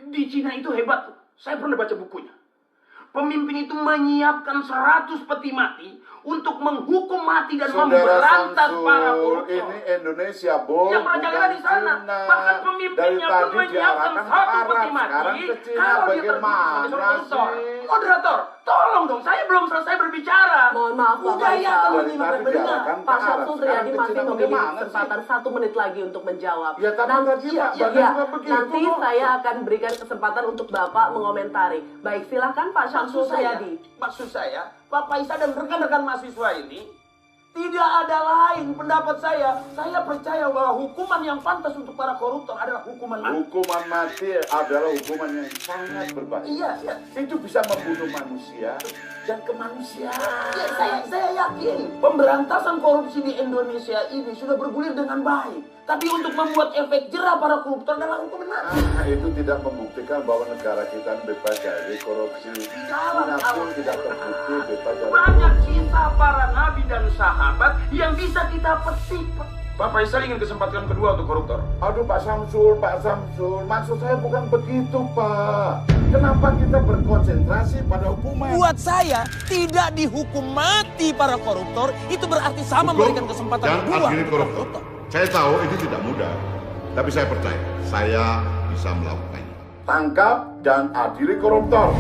Di Cina itu hebat. Saya pernah baca bukunya. Pemimpin itu menyiapkan 100 peti mati untuk menghukum mati dan memberantas para koruptor. Ini Indonesia, Bo. Yang merajalela di sana. Bahkan pemimpinnya pun menyiapkan 1 peti mati kalau dia terbukti sebagai koruptor. Moderator, tolong dong, saya belum selesai berbicara. Mohon maaf Pak Faisal. Pak Syamsul Riyadi masih memiliki kesempatan 1 menit lagi untuk menjawab. Nanti saya akan berikan kesempatan untuk Bapak mengomentari. Baik, silakan Pak Syamsul Riyadi. Maksud saya, Pak Faisal dan rekan-rekan mahasiswa ini tidak ada lain pendapat saya. Saya percaya bahwa hukuman yang pantas untuk para koruptor adalah hukuman mati. Hukuman mati adalah hukuman yang sangat berbahaya. Iya. Itu bisa membunuh manusia dan kemanusiaan. Ya, saya yakin pemberantasan korupsi di Indonesia ini sudah bergulir dengan baik. Tapi untuk membuat efek jerah para koruptor adalah hukuman mati. Itu tidak membuktikan bahwa negara kita bebas dari korupsi. China pun tidak terbukti bebas dari banyak kisah para nabi dan sahabat yang bisa kita petik. Pak Faisal ingin kesempatan kedua untuk koruptor. Aduh Pak Samsul, maksud saya bukan begitu Pak. Kenapa kita berkonsentrasi pada hukuman? Buat saya, tidak dihukum mati para koruptor, itu berarti sama memberikan kesempatan kedua untuk koruptor. Saya tahu itu tidak mudah, tapi saya percaya saya bisa melakukannya. Tangkap dan adili koruptor.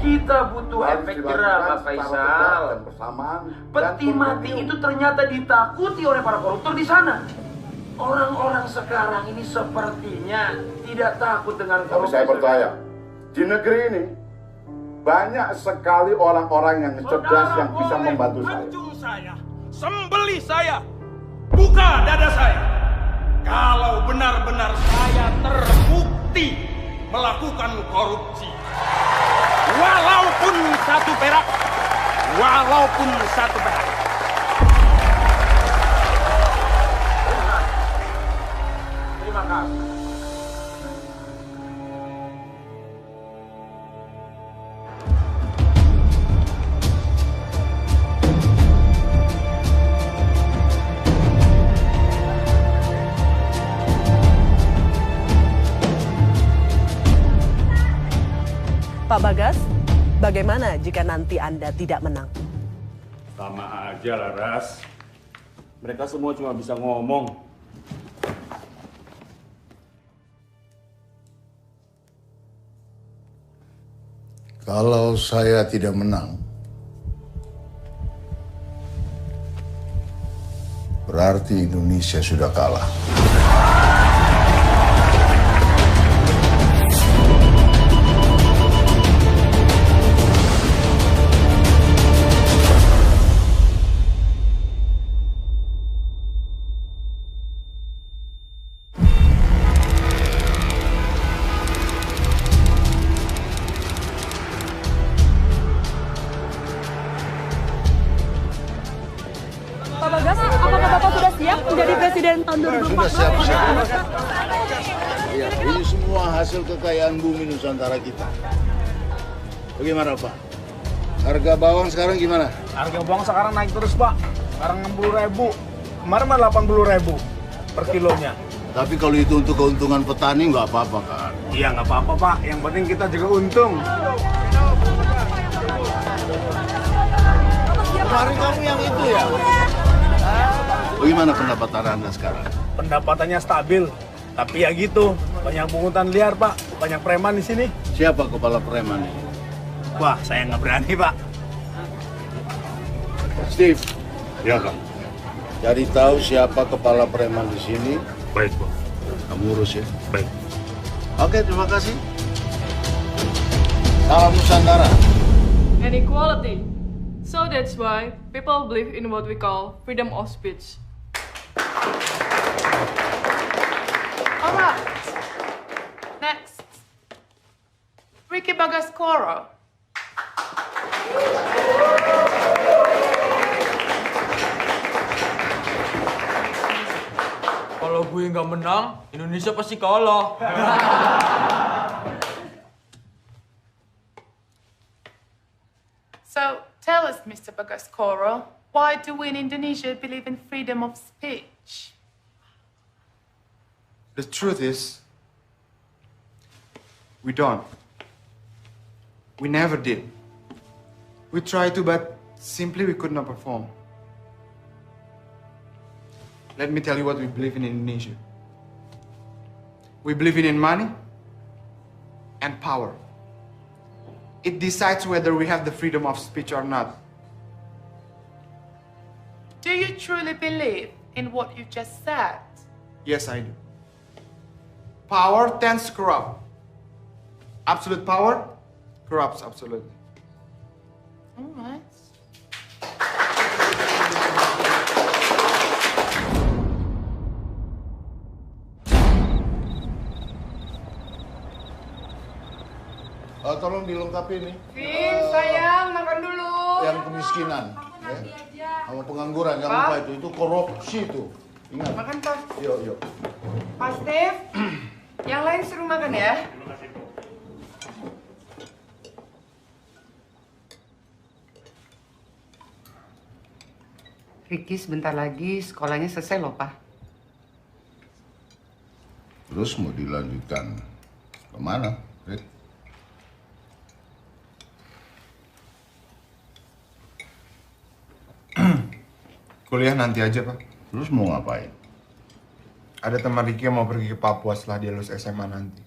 Kita butuh efek jerah Pak Faisal. Peti mati itu ternyata ditakuti oleh para koruptor di sana. Orang-orang sekarang ini sepertinya tidak takut dengan korupsi. Tapi saya percaya, di negeri ini banyak sekali orang-orang yang cerdas yang bisa membantu saya. Pancung saya, sembelih saya, buka dada saya. Kalau benar-benar saya terbukti melakukan korupsi, walaupun 1 perak, Terima kasih. Pak Bagas, bagaimana jika nanti Anda tidak menang? Sama aja lah, Ras. Mereka semua cuma bisa ngomong. Kalau saya tidak menang, berarti Indonesia sudah kalah. Pak Bagas, apakah Bapak sudah siap menjadi presiden tahun 2014? Sudah siap. Ya, ini semua hasil kekayaan bumi Nusantara kita. Bagaimana Pak? Harga bawang sekarang gimana? Harga bawang sekarang naik terus Pak. Sekarang 60.000. Kemarin mah 80.000 per kilonya. Tapi kalau itu untuk keuntungan petani nggak apa-apa kan? Iya nggak apa-apa Pak. Yang penting kita juga untung. Kemarin kamu yang itu ya? Bagaimana pendapatan Anda sekarang? Pendapatannya stabil. Tapi ya gitu, banyak pungutan liar Pak. Banyak preman di sini. Siapa kepala preman ini? Wah, saya nggak berani Pak. Steve, Ya, Kang. cari tahu siapa kepala preman di sini. Baik, Bang. Kamu urus ya. Baik. Oke, terima kasih. Salam Nusantara. And equality. So that's why people believe in what we call freedom of speech. Alright. Next. Ricky Bagascoro. Kalau gue nggak menang, Indonesia pasti kalah. So tell us, Mr. Bagascoro, why do we in Indonesia believe in freedom of speech? The truth is, We don't. We never did. We tried to, but simply we could not perform. Let me tell you what we believe in Indonesia. We believe in money and power. It decides whether we have the freedom of speech or not. Do you truly believe in what you just said? Yes, I do. Power tends to corrupt. Absolute power corrupts absolutely. All right. Tolong dilengkapi nih. Vin, sayang, makan dulu. Yang kemiskinan, sama pengangguran, jangan lupa itu korupsi tuh. Ingat. Makan, Pak. Yuk. Pak Steve, yang lain suruh makan ya. Ricky sebentar lagi sekolahnya selesai loh, Pak. Terus mau dilanjutkan kemana, Rick? Kuliah nanti aja, Pak. Terus mau ngapain? Ada teman Ricky yang mau pergi ke Papua setelah dia lulus SMA nanti.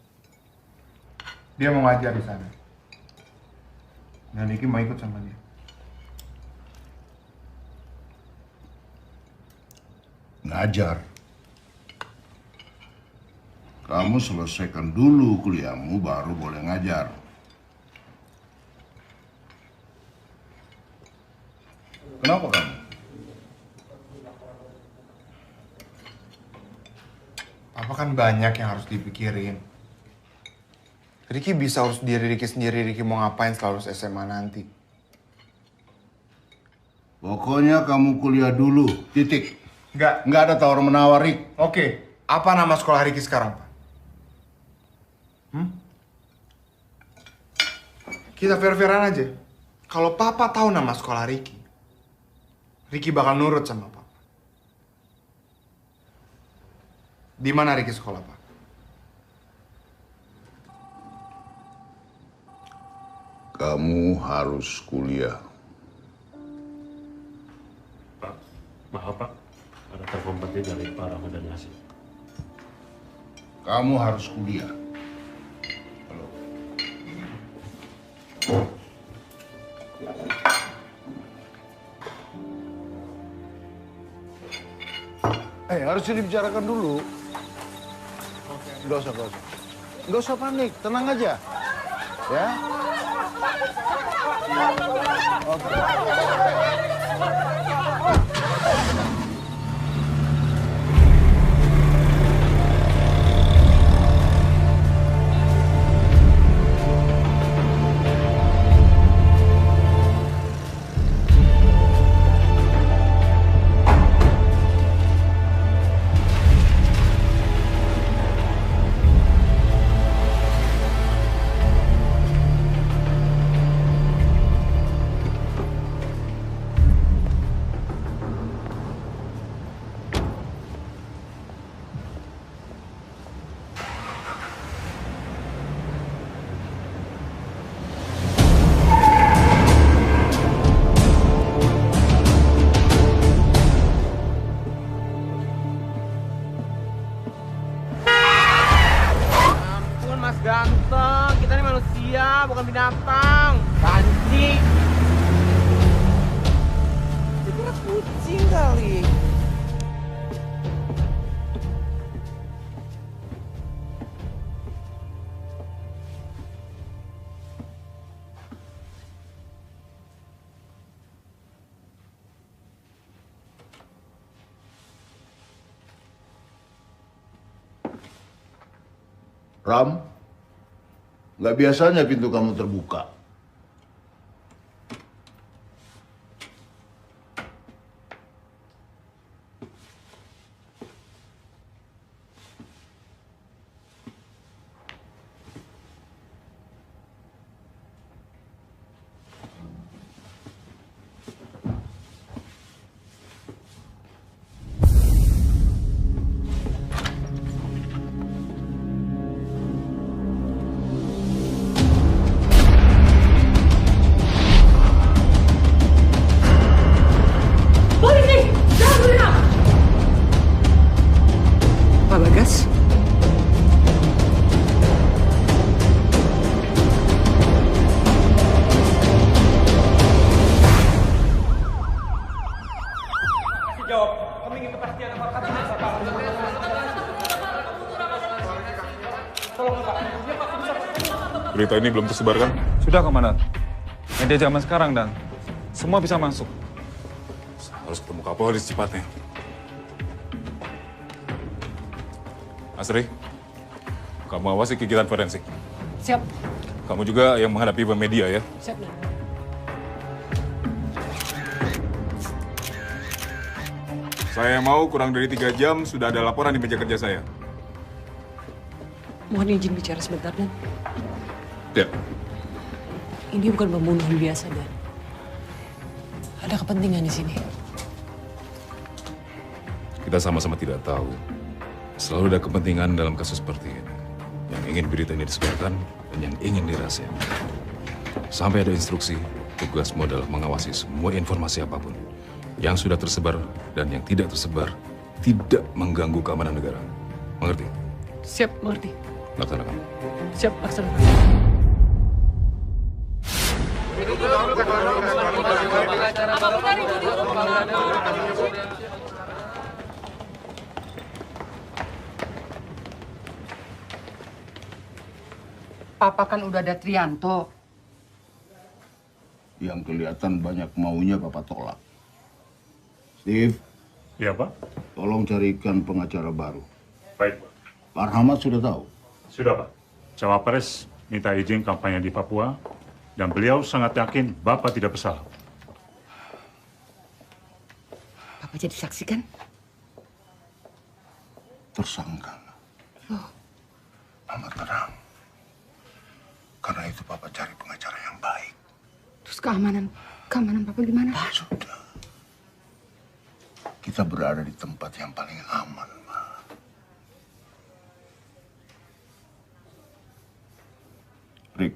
Dia mau ngajar di sana. Dan Ricky mau ikut sama dia. Ngajar. Kamu selesaikan dulu kuliahmu, baru boleh ngajar. Kenapa kamu? Papa kan banyak yang harus dipikirin. Ricky bisa urus diri Ricky sendiri. Ricky mau ngapain setelah lulus SMA nanti. Pokoknya kamu kuliah dulu, titik. Enggak ada tawar-menawar, Rick. Oke, apa nama sekolah Ricky sekarang, Pak? Kita fair-fairan aja. Kalau Papa tahu nama sekolah Ricky, Ricky bakal nurut sama Papa. Di mana Ricky sekolah, Pak? Kamu harus kuliah. Pak, maaf Pak. Ada telepon penting dari Pak Ramadan Yassin. Kamu harus kuliah. Halo. Harusnya dibicarakan dulu. Nggak usah panik, tenang aja. Ya. Oke. Ganteng, kita ini manusia, bukan binatang. Banci. Dikira kucing kali. Ram, nggak biasanya pintu kamu terbuka. Berita ini belum tersebar kan? Sudah, Komandan. Media zaman sekarang, Dan. Semua bisa masuk. Harus ketemu Kapolri secepatnya. Asri, kamu awasi kegiatan forensik. Siap. Kamu juga yang menghadapi media ya. Siap, Dan. Saya mau kurang dari 3 jam sudah ada laporan di meja kerja saya. Mohon izin bicara sebentar, Dan. Ya. Ini bukan pembunuhan biasa, Dan. Ada kepentingan di sini. Kita sama-sama tidak tahu. Selalu ada kepentingan dalam kasus seperti ini. Yang ingin berita ini disebarkan dan yang ingin dirahasiakan. Sampai ada instruksi, tugasmu adalah mengawasi semua informasi apapun. Yang sudah tersebar dan yang tidak tersebar tidak mengganggu keamanan negara. Mengerti? Siap, mengerti. Laksanakan. Siap, laksanakan. Papa kan udah ada Trianto. Yang kelihatan banyak maunya Papa tolak. Steve. Iya, Pak. Tolong carikan pengacara baru. Baik, Pak. Pak Rahmat sudah tahu? Sudah, Pak. Cawapres minta izin kampanye di Papua dan beliau sangat yakin Bapak tidak bersalah. Papa jadi saksi kan? Tersangka. Oh. Amat tenang. Karena itu Papa cari pengacara yang baik. Terus keamanan Papa gimana? Sudah. Kita berada di tempat yang paling aman, Ma. Rick.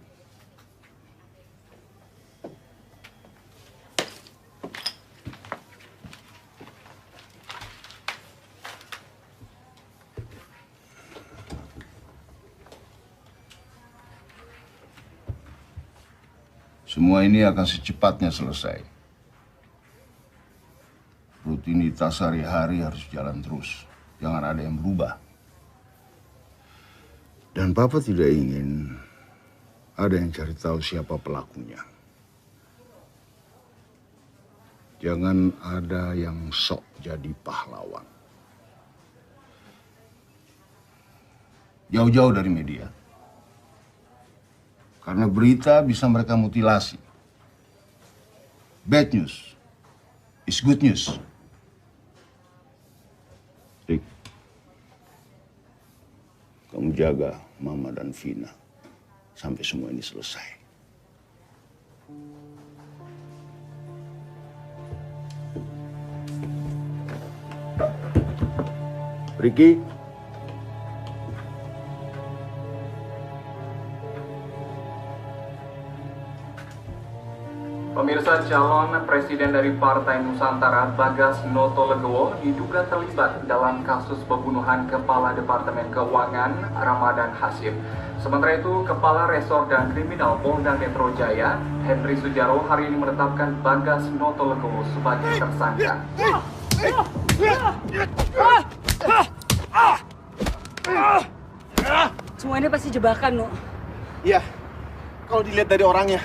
Semua ini akan secepatnya selesai. Rutinitas sehari-hari harus jalan terus. Jangan ada yang berubah. Dan Papa tidak ingin ada yang cari tahu siapa pelakunya. Jangan ada yang sok jadi pahlawan. Jauh-jauh dari media. Karena berita bisa mereka mutilasi. Bad news is good news. Rick, kamu jaga Mama dan Vina sampai semua ini selesai. Ricky. Pemirsa, calon presiden dari Partai Nusantara Bagas Notolegowo diduga terlibat dalam kasus pembunuhan Kepala Departemen Keuangan Ramadan Hasyim. Sementara itu, Kepala Resor dan Kriminal Polda Metro Jaya, Henry Sujaro, hari ini menetapkan Bagas Notolegowo sebagai tersangka. Semua ini pasti jebakan, No. Iya, kalau dilihat dari orangnya.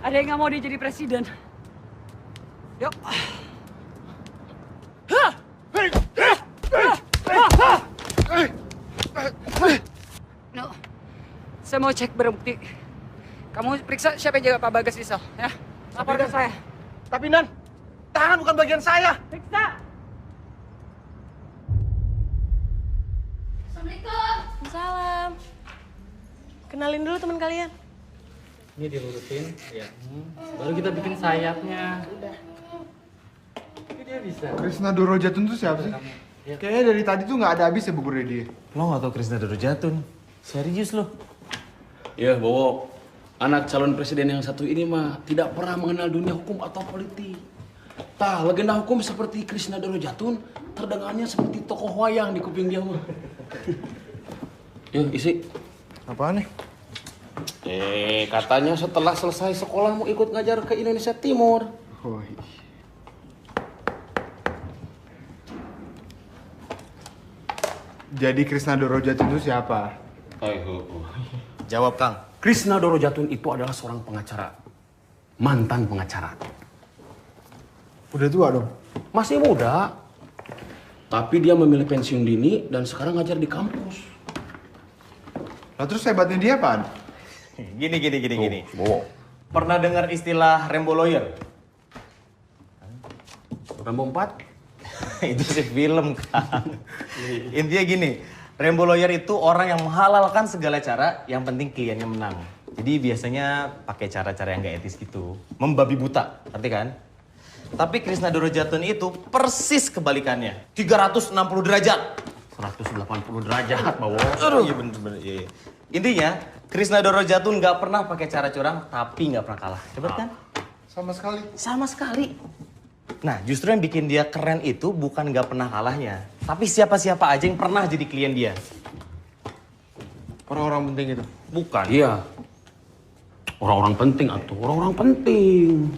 Ada yang nggak mau dia jadi presiden? Yuk. No, saya mau cek barang bukti. Kamu periksa siapa yang jaga Pak Bagas di sel, ya? Lapor ke saya. Tapi Nan, tangan bukan bagian saya. Periksa. Assalamualaikum. Salam. Kenalin dulu teman kalian. Ini dilurusin, ya. Baru kita bikin sayapnya. Udah. Ini dia bisa. Krisna Dorojatun tuh siapa sih? Ya. Kayaknya dari tadi tuh nggak ada habis ya buburnya dia. Lo nggak tau Krisna Dorojatun? Serius lo? Ya, Bowo. Anak calon presiden yang satu ini mah tidak pernah mengenal dunia hukum atau politik. Tah, legenda hukum seperti Krisna Dorojatun terdengarnya seperti tokoh wayang di kuping dia mah. Yuk, isi. Apaan nih? Katanya setelah selesai sekolah mau ikut ngajar ke Indonesia Timur. Oh, Jadi Krisna Dorojatun itu siapa? Jawab, Kang. Krisna Dorojatun itu adalah seorang pengacara. Mantan pengacara. Udah tua dong? Masih muda. Tapi dia memilih pensiun dini dan sekarang ngajar di kampus. Lah terus hebatnya dia apaan? Gini. Pernah dengar istilah Rambo Lawyer? Rambo 4? Itu sih film, Kang. Intinya gini, Rambo Lawyer itu orang yang menghalalkan segala cara, yang penting kliennya menang. Jadi biasanya pakai cara-cara yang gak etis gitu. Membabi buta, ngerti kan? Tapi Krisna Dorojatun itu persis kebalikannya. 360 derajat. 180 derajat, Bawo. Aduh, iya bener. Iya. Intinya, Krisna Dorojatun gak pernah pakai cara curang, tapi gak pernah kalah. Hebat kan? Sama sekali. Sama sekali. Nah, justru yang bikin dia keren itu bukan gak pernah kalahnya. Tapi siapa-siapa aja yang pernah jadi klien dia. Orang-orang penting itu? Bukan. Iya. Orang-orang penting atuh, orang-orang penting.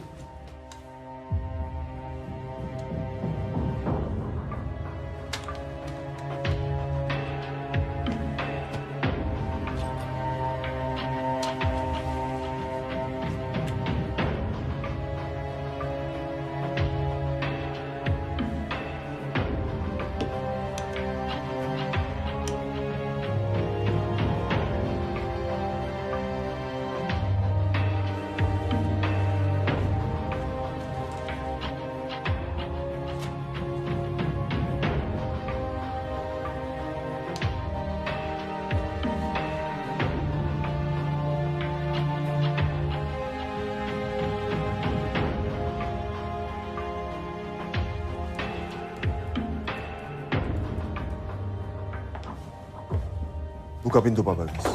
Buka pintu, Pak Bagas.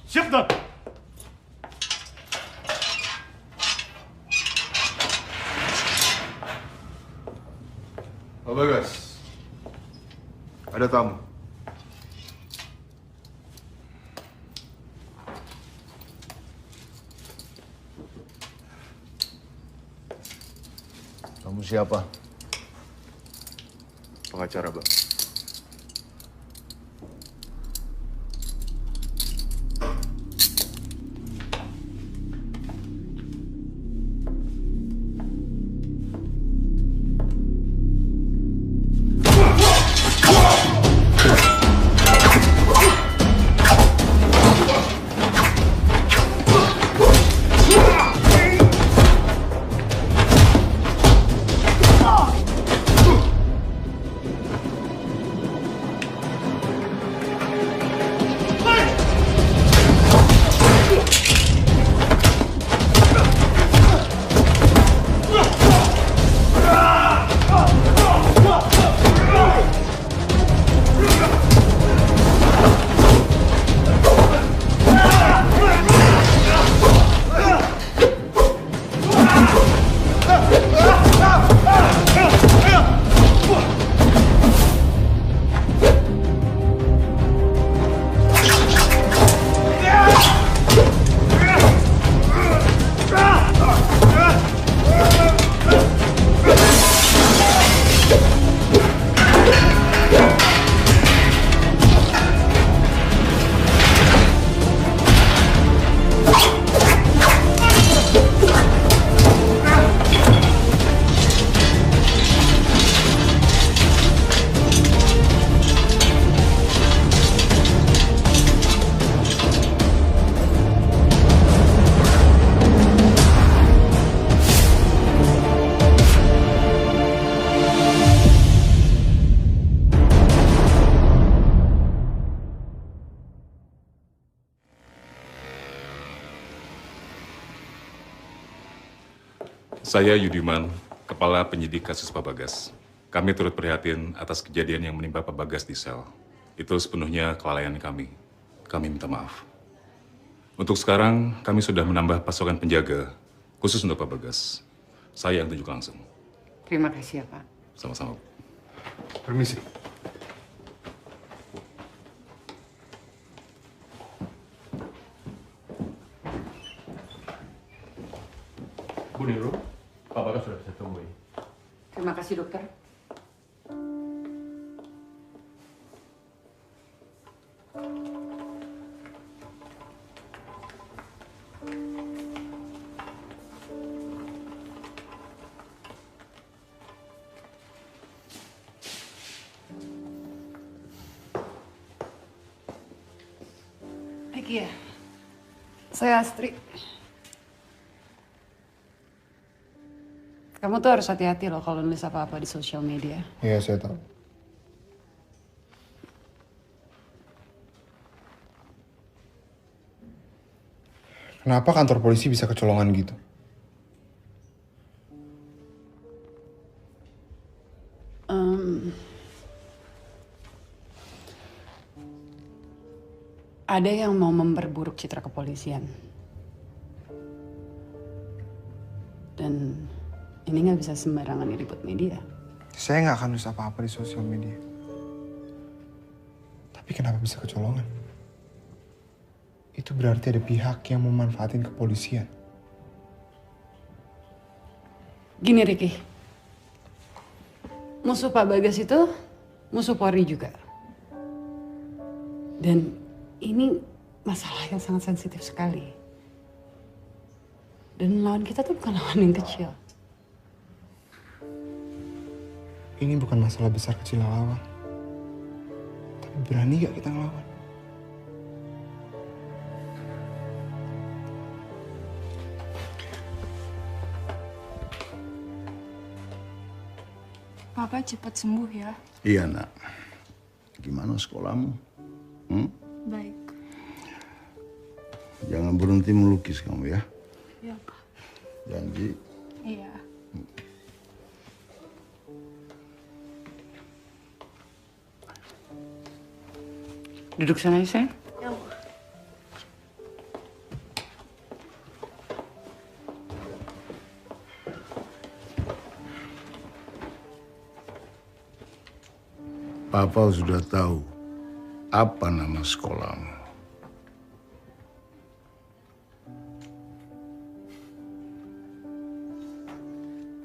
Siap, Dok. Pak Bagas, ada tamu. Kamu siapa? Pengacara, Bang. Saya Yudiman, Kepala Penyidik Kasus Pak Bagas. Kami turut prihatin atas kejadian yang menimpa Pak Bagas di sel. Itu sepenuhnya kelalaian kami. Kami minta maaf. Untuk sekarang, kami sudah menambah pasokan penjaga, khusus untuk Pak Bagas. Saya yang tunjuk langsung. Terima kasih ya, Pak. Sama-sama. Permisi. Bu Niro, Pak Bagas sudah bisa temui. Terima kasih, dokter. Ricky ya? Saya Astri. Kamu tuh harus hati-hati loh kalau nulis apa-apa di sosial media. Iya, saya tahu. Kenapa kantor polisi bisa kecolongan gitu? Ada yang mau memperburuk citra kepolisian. Dan ini nggak bisa sembarangan diliput media. Saya nggak akan nulis apa-apa di sosial media. Tapi kenapa bisa kecolongan? Itu berarti ada pihak yang memanfaatin kepolisian. Gini Ricky, musuh Pak Bagas itu musuh Polri juga. Dan ini masalah yang sangat sensitif sekali. Dan lawan kita tuh bukan lawan yang kecil. Ini bukan masalah besar kecil lawan. Tapi berani gak kita ngelawan? Papa cepat sembuh ya. Iya nak. Gimana sekolahmu? Baik. Jangan berhenti melukis kamu ya. Iya Pak. Janji. Iya. Duduk sana ya sayang. Ya. Papa sudah tahu apa nama sekolahmu.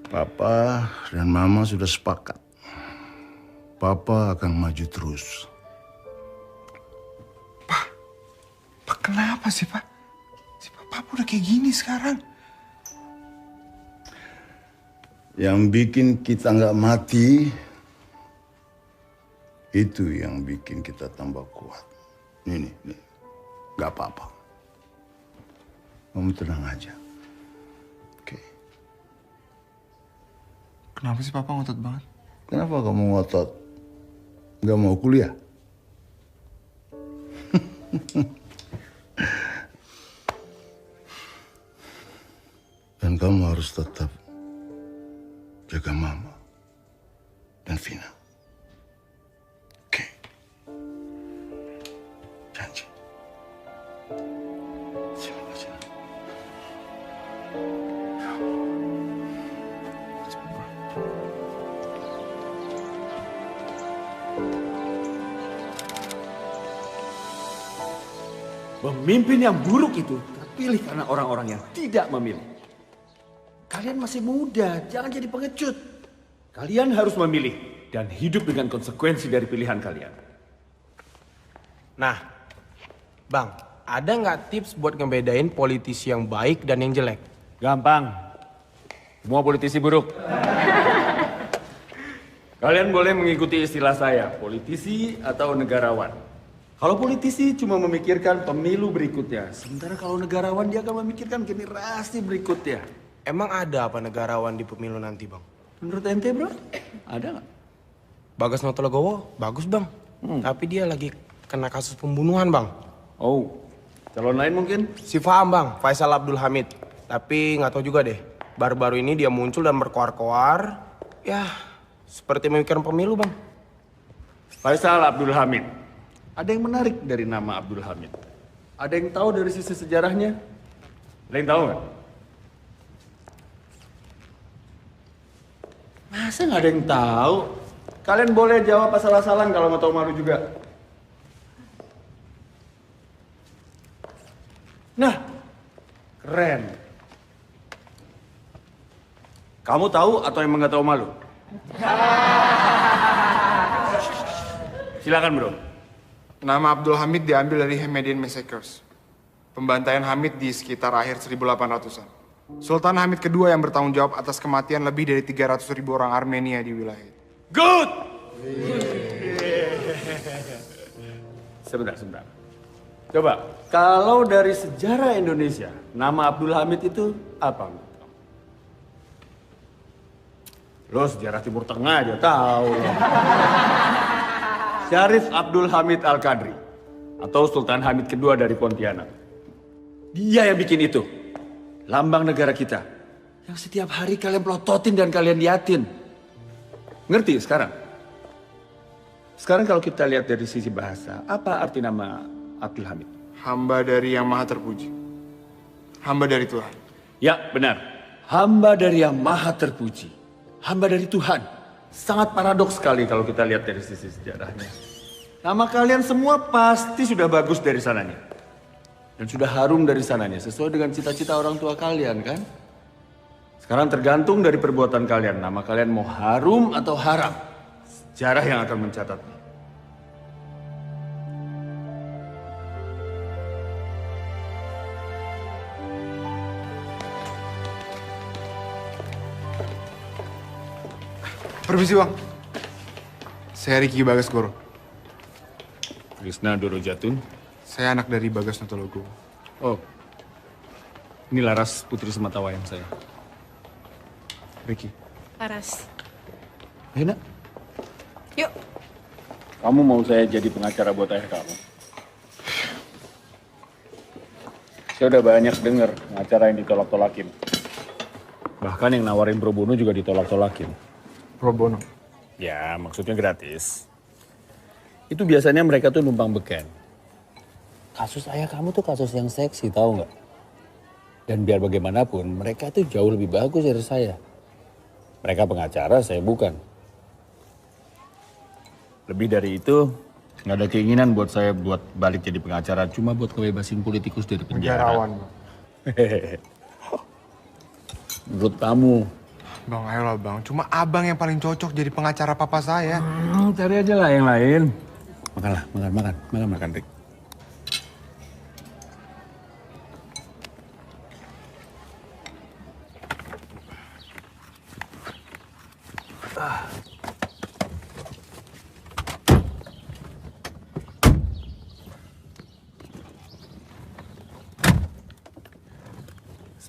Papa dan Mama sudah sepakat. Papa akan maju terus. Pak, kenapa sih Pak? Si Papa udah kayak gini sekarang. Yang bikin kita nggak mati, itu yang bikin kita tambah kuat. Nih, nggak apa-apa. Kamu tenang aja. Kenapa sih Papa ngotot banget? Kenapa kamu ngotot? Gak mau kuliah? Dan kamu harus tetap jaga Mama dan Vina. Oke? Janji. Terima kasih. Pemimpin yang buruk itu terpilih karena orang-orang yang tidak memilih. Kalian masih muda, jangan jadi pengecut. Kalian harus memilih dan hidup dengan konsekuensi dari pilihan kalian. Nah, Bang, ada nggak tips buat ngebedain politisi yang baik dan yang jelek? Gampang. Semua politisi buruk. Kalian boleh mengikuti istilah saya, politisi atau negarawan. Kalau politisi cuma memikirkan pemilu berikutnya, sementara kalau negarawan dia akan memikirkan generasi berikutnya. Emang ada apa negarawan di pemilu nanti, Bang? Menurut ente, bro? Ada nggak? Bagas Notolegowo, bagus, Bang. Tapi dia lagi kena kasus pembunuhan, Bang. Oh, calon lain mungkin? Si Faham, Bang, Faisal Abdul Hamid. Tapi nggak tahu juga deh, baru-baru ini dia muncul dan berkoar-koar. Ya, seperti memikirkan pemilu, Bang. Faisal Abdul Hamid. Ada yang menarik dari nama Abdul Hamid. Ada yang tahu dari sisi sejarahnya? Ada yang tahu nggak? Masa nggak ada yang tahu? Kalian boleh jawab asal-asalan kalau nggak tahu malu juga. Nah, keren. Kamu tahu atau emang nggak tahu malu? Silakan bro. Nama Abdul Hamid diambil dari Hamidian Massacres. Pembantaian Hamid di sekitar akhir 1800-an. Sultan Hamid kedua yang bertanggung jawab atas kematian lebih dari 300.000 orang Armenia di wilayah itu. Good! Sebentar. Coba, kalau dari sejarah Indonesia, nama Abdul Hamid itu apa? Lo sejarah Timur Tengah aja tahu. Syarif Abdul Hamid Al-Qadri atau Sultan Hamid kedua dari Pontianak. Dia yang bikin itu. Lambang negara kita. Yang setiap hari kalian pelototin dan kalian liatin. Ngerti sekarang? Sekarang kalau kita lihat dari sisi bahasa, apa arti nama Abdul Hamid? Hamba dari Yang Maha Terpuji. Hamba dari Tuhan. Ya, benar. Hamba dari Yang Maha Terpuji. Hamba dari Tuhan. Sangat paradoks sekali kalau kita lihat dari sisi sejarahnya. Nama kalian semua pasti sudah bagus dari sananya. Dan sudah harum dari sananya, sesuai dengan cita-cita orang tua kalian, kan? Sekarang tergantung dari perbuatan kalian. Nama kalian mau harum atau haram. Sejarah yang akan mencatatnya. Permisi Bang. Saya Riki Bagasgoro. Krisna Dorojatun. Saya anak dari Bagas Notologo. Oh, ini Laras, putri sematawayang saya. Riki. Laras. Ayo nak. Yuk. Kamu mau saya jadi pengacara buat ayah kamu? Saya udah banyak denger pengacara yang ditolak-tolakin. Bahkan yang nawarin pro bono juga ditolak-tolakin. Pro bono? Ya, maksudnya gratis. Itu biasanya mereka tuh numpang beken. Kasus ayah kamu tuh kasus yang seksi, tahu nggak? Dan biar bagaimanapun, mereka tuh jauh lebih bagus dari saya. Mereka pengacara, saya bukan. Lebih dari itu, nggak ada keinginan buat saya buat balik jadi pengacara, cuma buat kebebasin politikus dari penjara. Penjarawan. Menurut kamu? Bang, ayolah Bang. Cuma Abang yang paling cocok jadi pengacara papa saya. Cari aja lah yang lain. Makanlah, makan, Rick.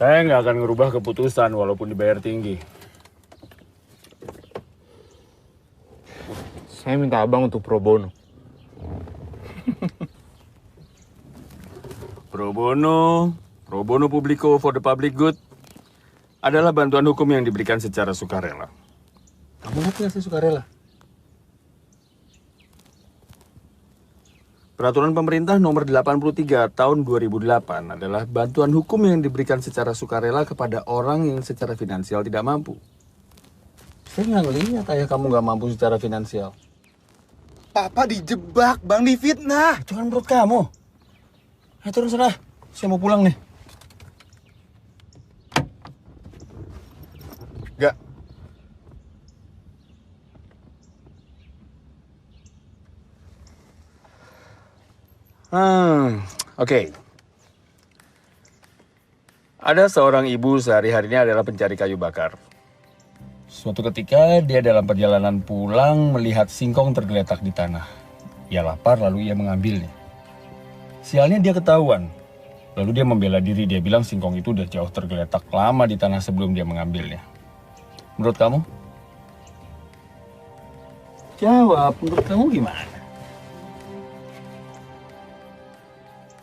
Saya nggak akan ngerubah keputusan walaupun dibayar tinggi. Saya minta Abang untuk pro bono. Pro bono publico for the public good adalah bantuan hukum yang diberikan secara sukarela. Kamu ngerti nggak sih sukarela? Peraturan pemerintah nomor 83 tahun 2008 adalah bantuan hukum yang diberikan secara sukarela kepada orang yang secara finansial tidak mampu. Saya nggak ngelihat ayah kamu nggak mampu secara finansial. Papa dijebak, Bang, difitnah. Itu kan menurut kamu. Ayo turun sana, saya mau pulang nih. Gak. Oke. Ada seorang ibu sehari-harinya adalah pencari kayu bakar. Suatu ketika dia dalam perjalanan pulang melihat singkong tergeletak di tanah. Ia lapar lalu ia mengambilnya. Sialnya dia ketahuan. Lalu dia membela diri, dia bilang singkong itu udah jauh tergeletak lama di tanah sebelum dia mengambilnya. Menurut kamu? Jawab, menurut kamu gimana?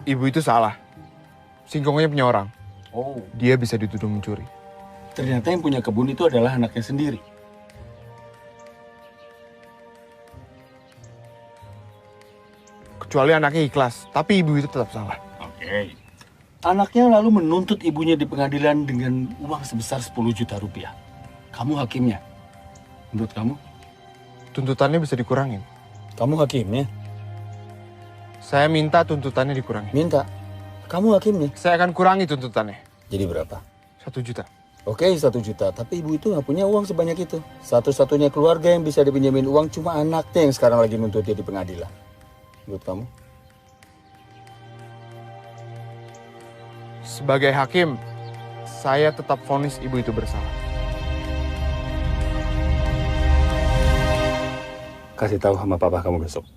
Ibu itu salah. Singkongnya punya orang. Oh. Dia bisa dituduh mencuri. Ternyata yang punya kebun itu adalah anaknya sendiri. Kecuali anaknya ikhlas, tapi ibu itu tetap salah. Oke. Anaknya lalu menuntut ibunya di pengadilan dengan uang sebesar 10 juta rupiah. Kamu hakimnya. Menurut kamu? Tuntutannya bisa dikurangin. Kamu hakimnya? Saya minta tuntutannya dikurangi. Minta? Kamu hakimnya? Saya akan kurangi tuntutannya. Jadi berapa? 1 juta. Oke, 1 juta. Tapi ibu itu nggak punya uang sebanyak itu. Satu-satunya keluarga yang bisa dipinjemin uang cuma anaknya yang sekarang lagi nuntut dia di pengadilan. Menurut kamu? Sebagai hakim, saya tetap vonis ibu itu bersalah. Kasih tahu sama papa kamu besok.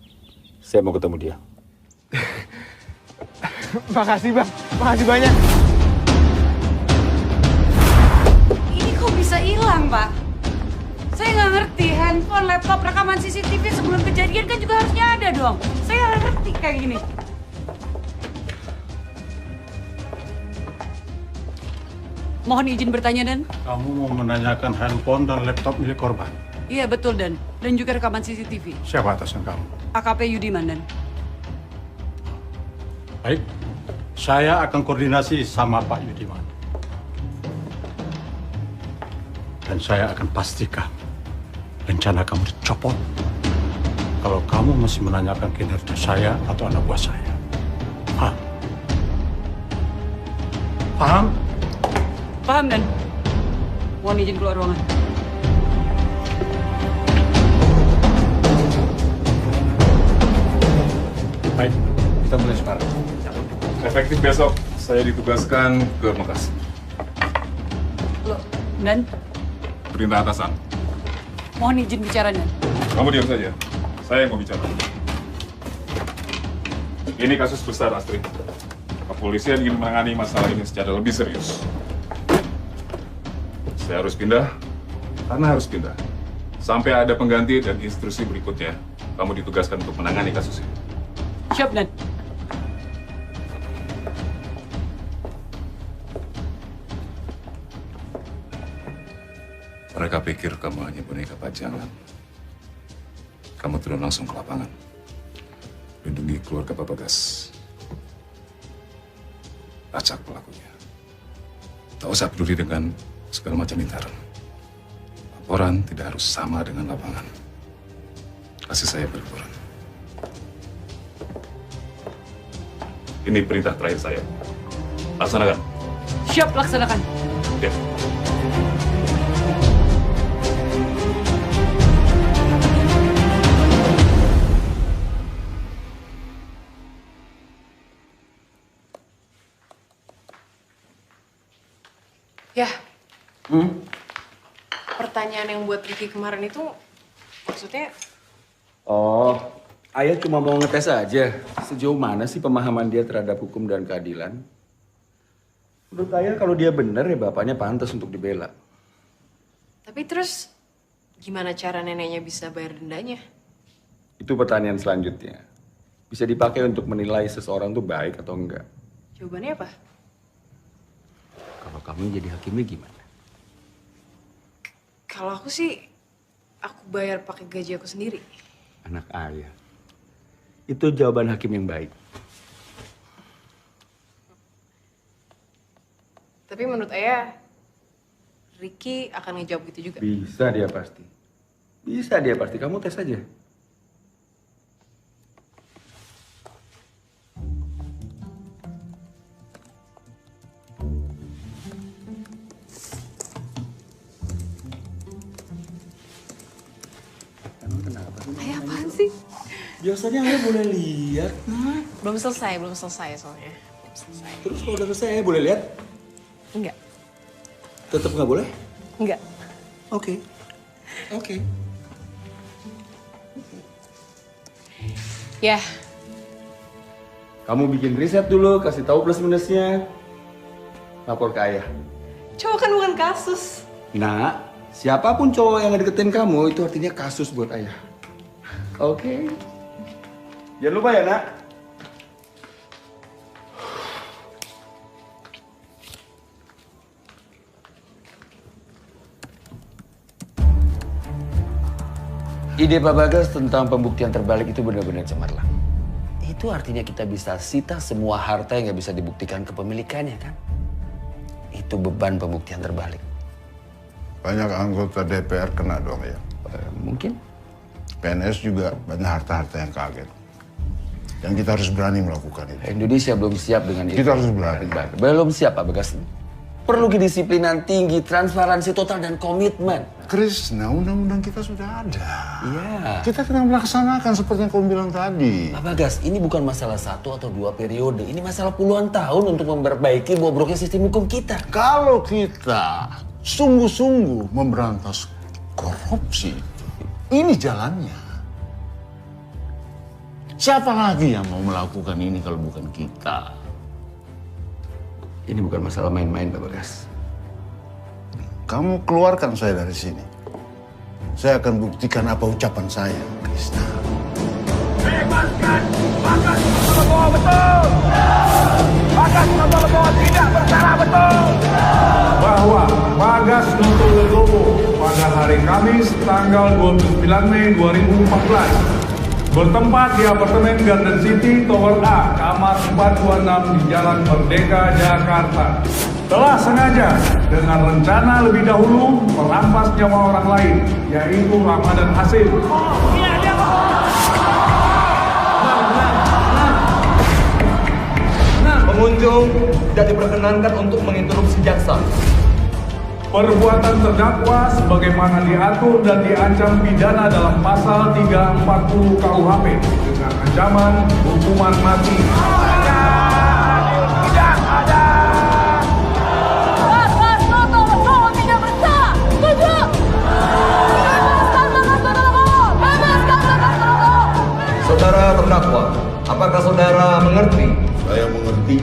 Saya mau ketemu dia. Makasih bang, makasih banyak. Ini kok bisa hilang, Pak? Saya nggak ngerti, handphone, laptop, rekaman CCTV sebelum kejadian kan juga harusnya ada dong. Saya nggak ngerti kayak gini. Mohon izin bertanya, Dan. Kamu mau menanyakan handphone dan laptop milik korban? Iya, betul, Dan. Dan juga rekaman CCTV. Siapa atasan kamu? AKP Yudiman, Dan. Baik, saya akan koordinasi sama Pak Yudiman. Dan saya akan pastikan rencana kamu dicopot kalau kamu masih menanyakan kinerja saya atau anak buah saya. Paham? Paham? Paham, Dan. Mohon izin keluar ruangan. Baik, kita mulai sekarang. Efektif besok, saya ditugaskan ke Makassar. Loh, Dan? Perintah atasan. Mohon izin bicara, Dan. Kamu diam saja. Saya yang mau bicara. Ini kasus besar, Astrid. Kepolisian ingin menangani masalah ini secara lebih serius. Saya harus pindah, karena harus pindah. Sampai ada pengganti dan instruksi berikutnya, kamu ditugaskan untuk menangani kasus ini. Siap, Dan. Mereka pikir kamu hanya boneka pajangan. Kamu turun langsung ke lapangan. Lindungi keluarga Pak Bagas. Acak pelakunya. Tak usah peduli dengan segala macam intaran. Laporan tidak harus sama dengan lapangan. Kasih saya berlaporan. Ini perintah terakhir saya. Laksanakan. Siap, laksanakan. Ya. Ya. Pertanyaan yang buat Ricky kemarin itu maksudnya? Oh, Ayah cuma mau ngetes aja sejauh mana sih pemahaman dia terhadap hukum dan keadilan. Menurut Ayah kalau dia benar ya bapaknya pantas untuk dibela. Tapi terus gimana cara neneknya bisa bayar dendanya? Itu pertanyaan selanjutnya. Bisa dipakai untuk menilai seseorang tuh baik atau enggak. Jawabannya apa? Kalau kamu jadi hakimnya gimana? Kalau aku sih, aku bayar pakai gaji aku sendiri. Anak Ayah. Itu jawaban hakim yang baik. Tapi menurut Ayah, Ricky akan ngejawab gitu juga. Bisa dia pasti. Bisa dia pasti. Kamu tes aja. Ayah apaan sih? Biasanya Ayah boleh lihat, nah. Belum selesai soalnya. Terus kalau udah selesai Ayah boleh lihat? Enggak. Tetap nggak boleh? Enggak. Oke. Oke. Ya. Kamu bikin riset dulu, kasih tahu plus minusnya. Lapor ke Ayah. Cowok kan bukan kasus. Nah, siapapun cowok yang ngedeketin kamu itu artinya kasus buat Ayah. Oke. Jangan lupa ya, Nak. Ide Pak Bagas tentang pembuktian terbalik itu benar-benar cemerlang. Itu artinya kita bisa sita semua harta yang nggak bisa dibuktikan kepemilikannya, kan? Itu beban pembuktian terbalik. Banyak anggota DPR kena dong ya? Mungkin. PNS juga banyak harta-harta yang kaget. Dan kita harus berani melakukan itu. Indonesia belum siap dengan itu. Kita harus berani. Belum siap, Pak Bagas. Perlu kedisiplinan tinggi, transparansi total, dan komitmen. Krishna, undang-undang kita sudah ada. Iya. Kita sedang melaksanakan seperti yang kamu bilang tadi. Pak Bagas, ini bukan masalah 1 atau 2 periode. Ini masalah puluhan tahun untuk memperbaiki bobroknya sistem hukum kita. Kalau kita sungguh-sungguh memberantas korupsi, ini jalannya. Siapa lagi yang mau melakukan ini kalau bukan kita? Ini bukan masalah main-main, Pak Bagas. Kamu keluarkan saya dari sini. Saya akan buktikan apa ucapan saya, Krishna. Bebaskan Bagas Notologowo, betul! Bagas Notologowo tidak bersalah, betul! Bahwa Bagas Notologowo pada hari Kamis tanggal 29 Mei 2014 bertempat di apartemen Garden City Tower A, kamar 426 di Jalan Merdeka, Jakarta, telah sengaja dengan rencana lebih dahulu merampas nyawa orang lain, yaitu Ramadan Hasim. Pengunjung tidak diperkenankan untuk menginterupsi jaksa. Perbuatan terdakwa sebagaimana diatur dan diancam pidana dalam pasal 340 KUHP dengan ancaman hukuman mati. Tidak ada! Bagas Notologowo tidak bersalah! Setuju! Bebaskan Bagas Notologowo! Bebaskan Bagas Notologowo! Saudara terdakwa, apakah saudara mengerti? Saya mengerti.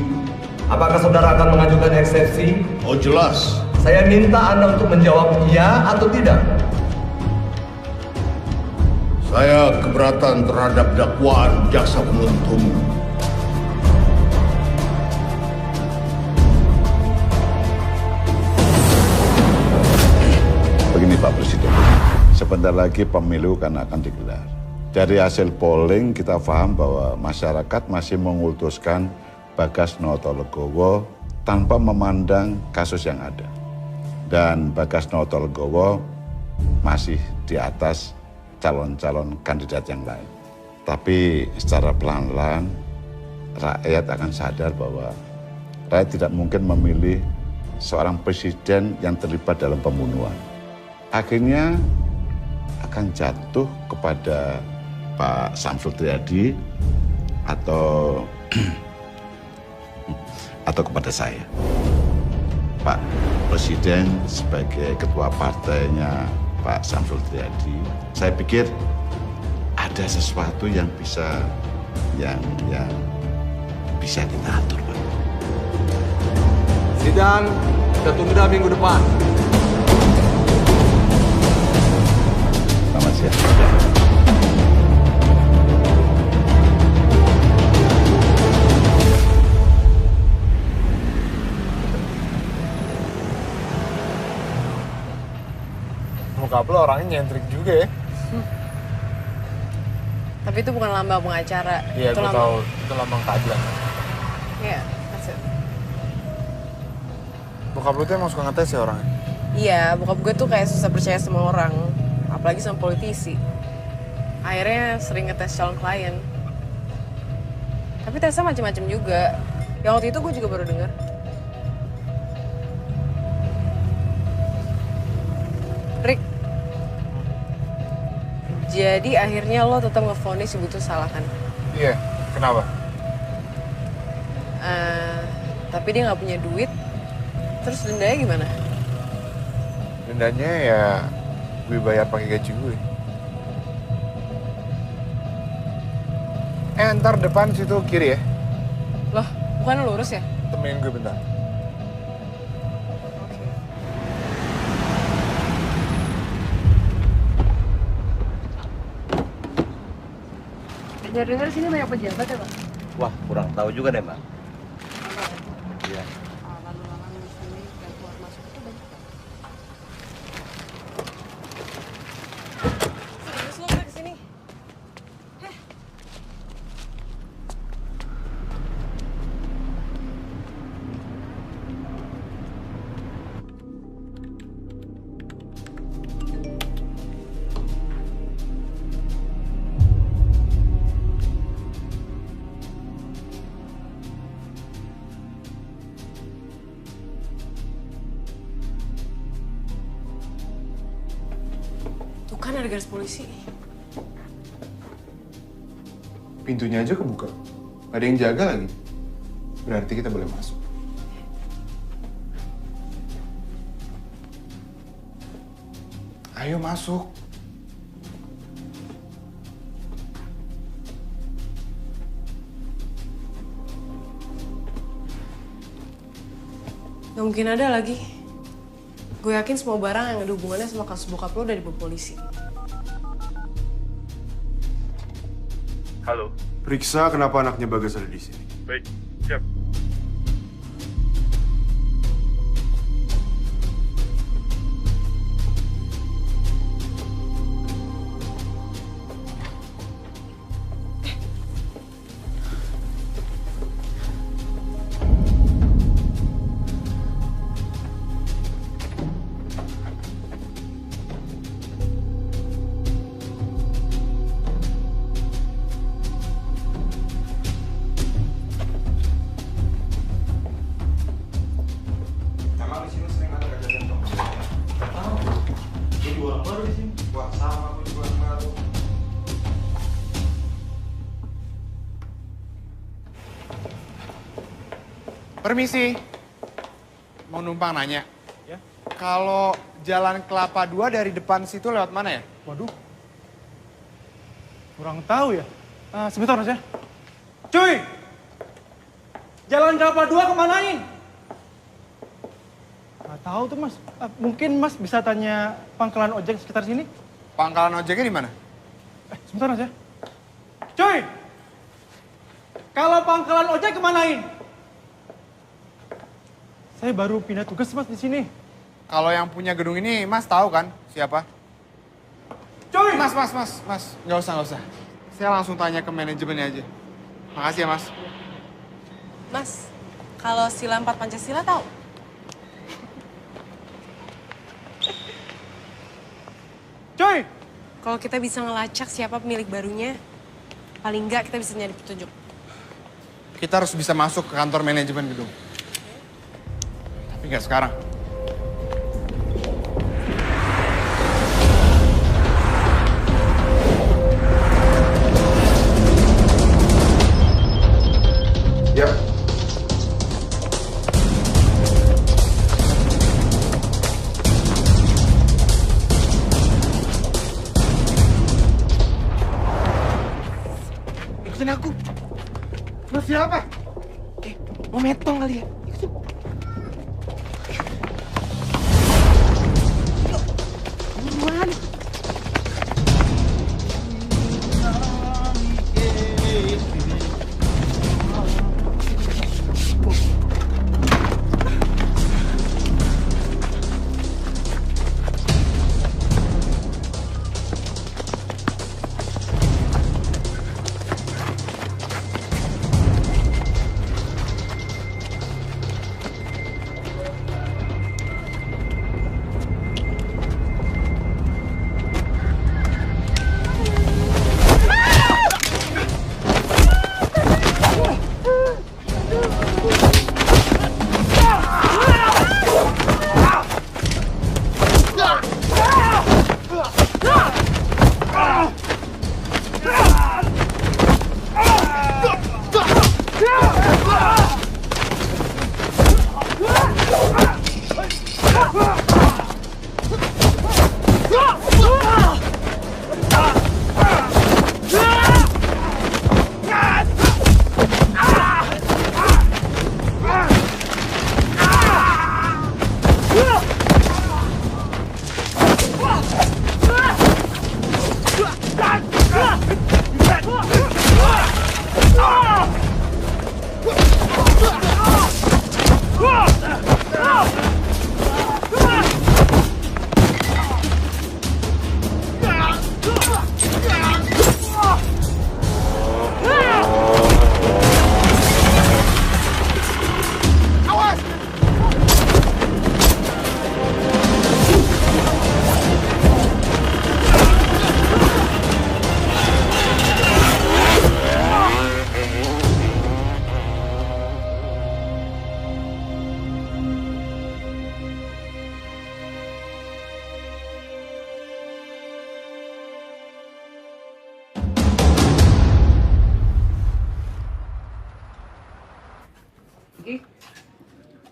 Apakah saudara akan mengajukan eksepsi? Oh jelas. Saya minta Anda untuk menjawab iya atau tidak. Saya keberatan terhadap dakwaan jaksa penuntut umum. Begini Pak Presiden, sebentar lagi pemilu kan akan digelar. Dari hasil polling kita paham bahwa masyarakat masih mengutuskan Bagas Notologowo tanpa memandang kasus yang ada. Dan Bagas Notologowo masih di atas calon-calon kandidat yang lain. Tapi secara pelan-pelan rakyat akan sadar bahwa rakyat tidak mungkin memilih seorang presiden yang terlibat dalam pembunuhan. Akhirnya akan jatuh kepada Pak Samsul Triadi atau kepada saya. Pak Presiden sebagai ketua partainya Pak Samsul Triadi, saya pikir ada sesuatu yang bisa bisa kita atur, Pak. Sidang kita tunda minggu depan. Selamat siang. Bokap lo orangnya nyentrik juga ya. Tapi itu bukan lambang pengacara. Iya, gue tahu. Itu lambang keadilan. Iya, that's it. Bokap lo tuh emang suka ngetes ya orangnya? Iya, bokap gue tuh kayak susah percaya sama orang. Apalagi sama politisi. Akhirnya sering ngetes calon klien. Tapi tesnya macam-macam juga. Yang waktu itu gue juga baru dengar. Rick, jadi akhirnya lo tetap ngevonis Ibu tuh salah kan? Iya, kenapa? Tapi dia nggak punya duit, terus dendanya gimana? Dendanya ya gue bayar pakai gaji gue. Ntar depan situ kiri ya. Loh, bukan lurus ya? Temenin gue bentar. Dengar-dengar sini banyak pejabat ya, Pak? Wah, kurang tahu juga deh, Mbak. Iya. Serius lo gue kesini? Kan ada garis polisi. Pintunya aja kebuka. Ada yang jaga lagi. Berarti kita boleh masuk. Ayo masuk. Gak mungkin ada lagi. Gue yakin semua barang yang ada hubungannya sama kasus bokap lo udah dibawa polisi. Halo. Periksa kenapa anaknya Bagas ada di sini. Baik, siap. Permisi, mau numpang nanya. Ya. Kalau Jalan Kelapa 2 dari depan situ lewat mana ya? Waduh, kurang tahu ya. Sebentar mas ya. Cuy, Jalan Kelapa 2 kemanain? Nggak tahu tuh mas. Mungkin mas bisa tanya pangkalan ojek sekitar sini. Pangkalan ojeknya di mana? Sebentar mas ya. Cuy, kalau pangkalan ojek kemanain? Saya baru pindah tugas mas di sini. Kalau yang punya gedung ini mas tahu kan siapa? Cuy! Mas, nggak usah. Saya langsung tanya ke manajemennya aja. Makasih ya mas. Mas, kalau sila 4 Pancasila tahu? Cuy! Kalau kita bisa ngelacak siapa pemilik barunya, paling nggak kita bisa nyari petunjuk. Kita harus bisa masuk ke kantor manajemen gedung. Tapi nggak sekarang. Yap. Ikutin aku. Mas siapa? Mau metong kali ya? Ikutin. Buruan.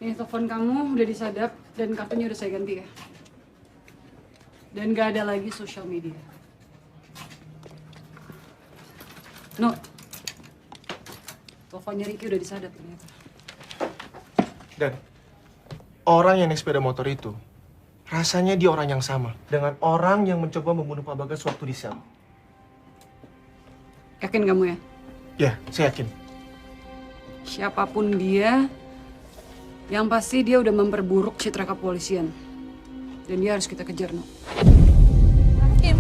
Ini telepon kamu udah disadap dan kartunya udah saya ganti ya. Dan gak ada lagi sosial media. No. Teleponnya Ricky udah disadap ternyata. Dan Orang yang naik sepeda motor itu, rasanya dia orang yang sama dengan orang yang mencoba membunuh Pak Bagas waktu di sel. Yakin kamu ya? Ya, saya yakin. Siapapun dia, yang pasti dia udah memperburuk citra kepolisian. Dan dia harus kita kejar, No. Hakim,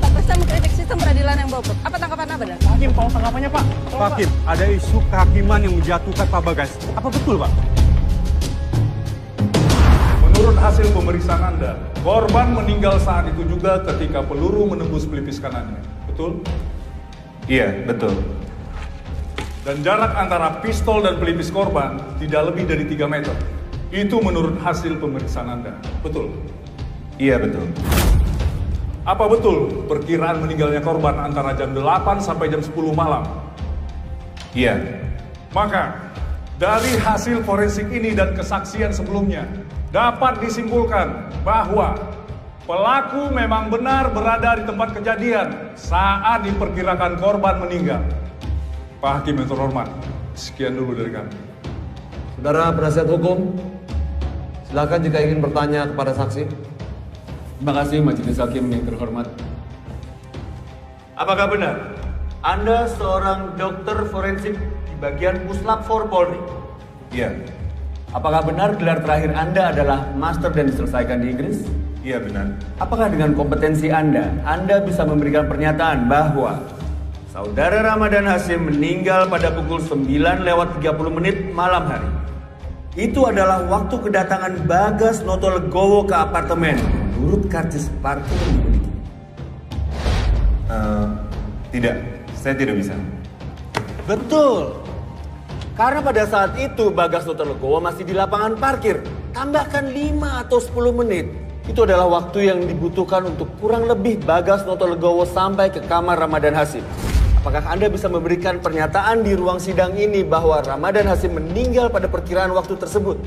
Pak Basta mengkritik sistem peradilan yang bobrok. Apa tanggapan Anda? Hakim, tahu tanggapannya, Pak? Pak Hakim, ada isu kehakiman yang menjatuhkan Pak Bagas. Apa betul, Pak? Menurut hasil pemeriksaan Anda, korban meninggal saat itu juga ketika peluru menembus pelipis kanannya. Betul? Iya, betul. Dan jarak antara pistol dan pelipis korban tidak lebih dari 3 meter. Itu menurut hasil pemeriksaan Anda. Betul? Iya, betul. Apa betul perkiraan meninggalnya korban antara jam 8 sampai jam 10 malam? Iya. Maka, dari hasil forensik ini dan kesaksian sebelumnya, dapat disimpulkan bahwa pelaku memang benar berada di tempat kejadian saat diperkirakan korban meninggal. Pak Hakim yang terhormat, sekian dulu dari kami. Saudara penasihat hukum, silakan jika ingin bertanya kepada saksi. Terima kasih Majelis Hakim yang terhormat. Apakah benar Anda seorang dokter forensik di bagian Puslap 4 Polri? Iya. Apakah benar gelar terakhir Anda adalah master dan diselesaikan di Inggris? Iya, benar. Apakah dengan kompetensi Anda bisa memberikan pernyataan bahwa Saudara Ramadan Hasim meninggal pada pukul 9:30 malam hari? Itu adalah waktu kedatangan Bagas Notolegowo ke apartemen menurut karcis parkir yang dimiliki. Tidak, saya tidak bisa. Betul. Karena pada saat itu Bagas Notolegowo masih di lapangan parkir. Tambahkan 5 atau 10 menit. Itu adalah waktu yang dibutuhkan untuk kurang lebih Bagas Notolegowo sampai ke kamar Ramadan Hasim. Apakah Anda bisa memberikan pernyataan di ruang sidang ini bahwa Ramadan Hasim meninggal pada perkiraan waktu tersebut?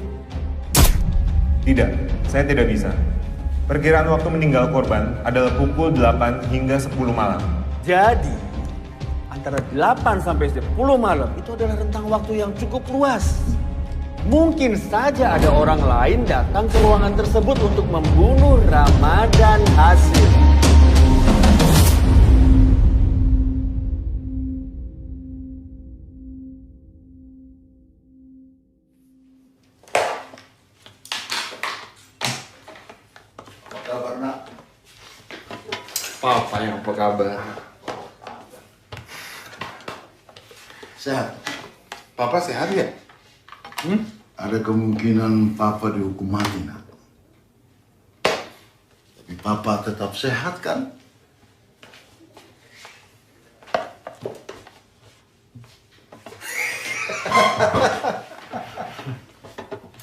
Tidak, saya tidak bisa. Perkiraan waktu meninggal korban adalah pukul 8 hingga 10 malam. Jadi, antara 8 sampai 10 malam itu adalah rentang waktu yang cukup luas. Mungkin saja ada orang lain datang ke ruangan tersebut untuk membunuh Ramadan Hasim. Papa yang apa kabar? Sehat. Papa sehat ya? Ada kemungkinan Papa dihukum mati, nak. Tapi Papa tetap sehat kan?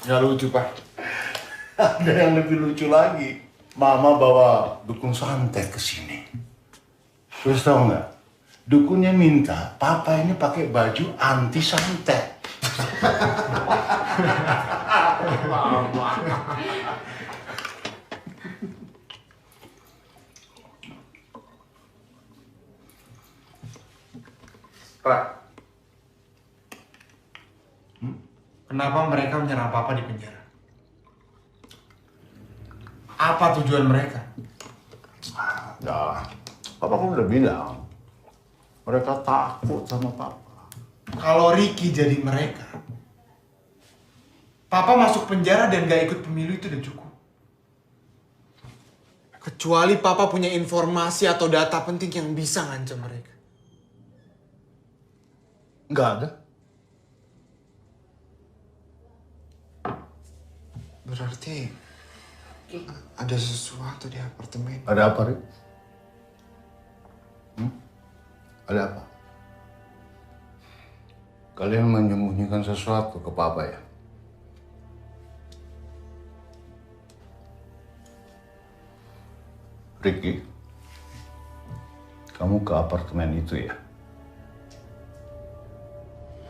Nggak lucu, Pak. Ada yang lebih lucu lagi. Mama bawa dukun santet ke sini. Terus tahu nggak? Dukunnya minta Papa ini pakai baju anti santet. Pak, kenapa mereka menyerang Papa di penjara? Apa tujuan mereka? Ya, Papa kan udah bilang. Mereka takut sama Papa. Kalau Ricky jadi mereka, Papa masuk penjara dan gak ikut pemilu itu udah cukup. Kecuali Papa punya informasi atau data penting yang bisa ngancam mereka. Nggak ada. Berarti ada sesuatu di apartemen. Ada apa, Rik? Ada apa? Kalian menyembunyikan sesuatu ke Papa ya? Ricky, kamu ke apartemen itu ya?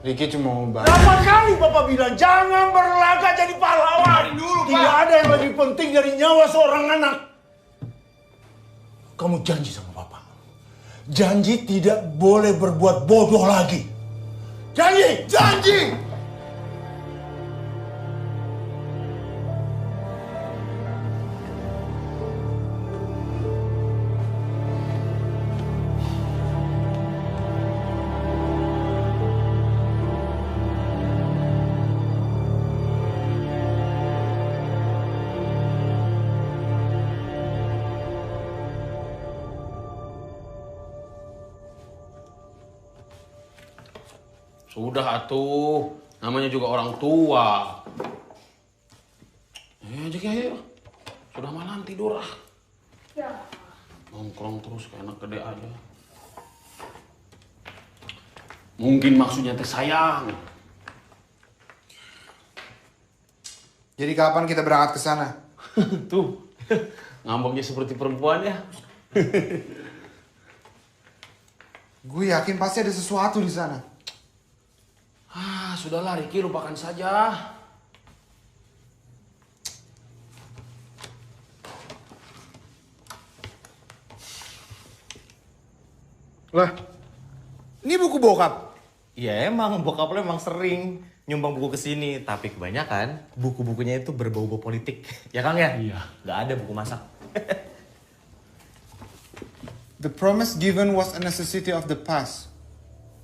Ricky cuma mau bantu. Berapa kali Papa bilang jangan berlaga jadi pahlawan. Tidak ada yang lebih penting dari nyawa seorang anak. Kamu janji sama Papa. Janji tidak boleh berbuat bodoh lagi. Janji! Janji! Sudah atuh, namanya juga orang tua. Jack ayo. Sudah malam tidur ah. Ya. Nongkrong terus kayak anak gede aja. Mungkin maksudnya teh sayang. Jadi kapan kita berangkat ke sana? Tuh, ngambeknya seperti perempuan ya. Gue yakin pasti ada sesuatu di sana. Sudahlah Ricky, lupakan saja. Lah, ini buku bokap? Iya emang, bokap lo emang sering nyumbang buku ke sini. Tapi kebanyakan buku-bukunya itu berbau-bau politik. Ya Kang ya? Iya. Gak ada buku masak. The promise given was a necessity of the past.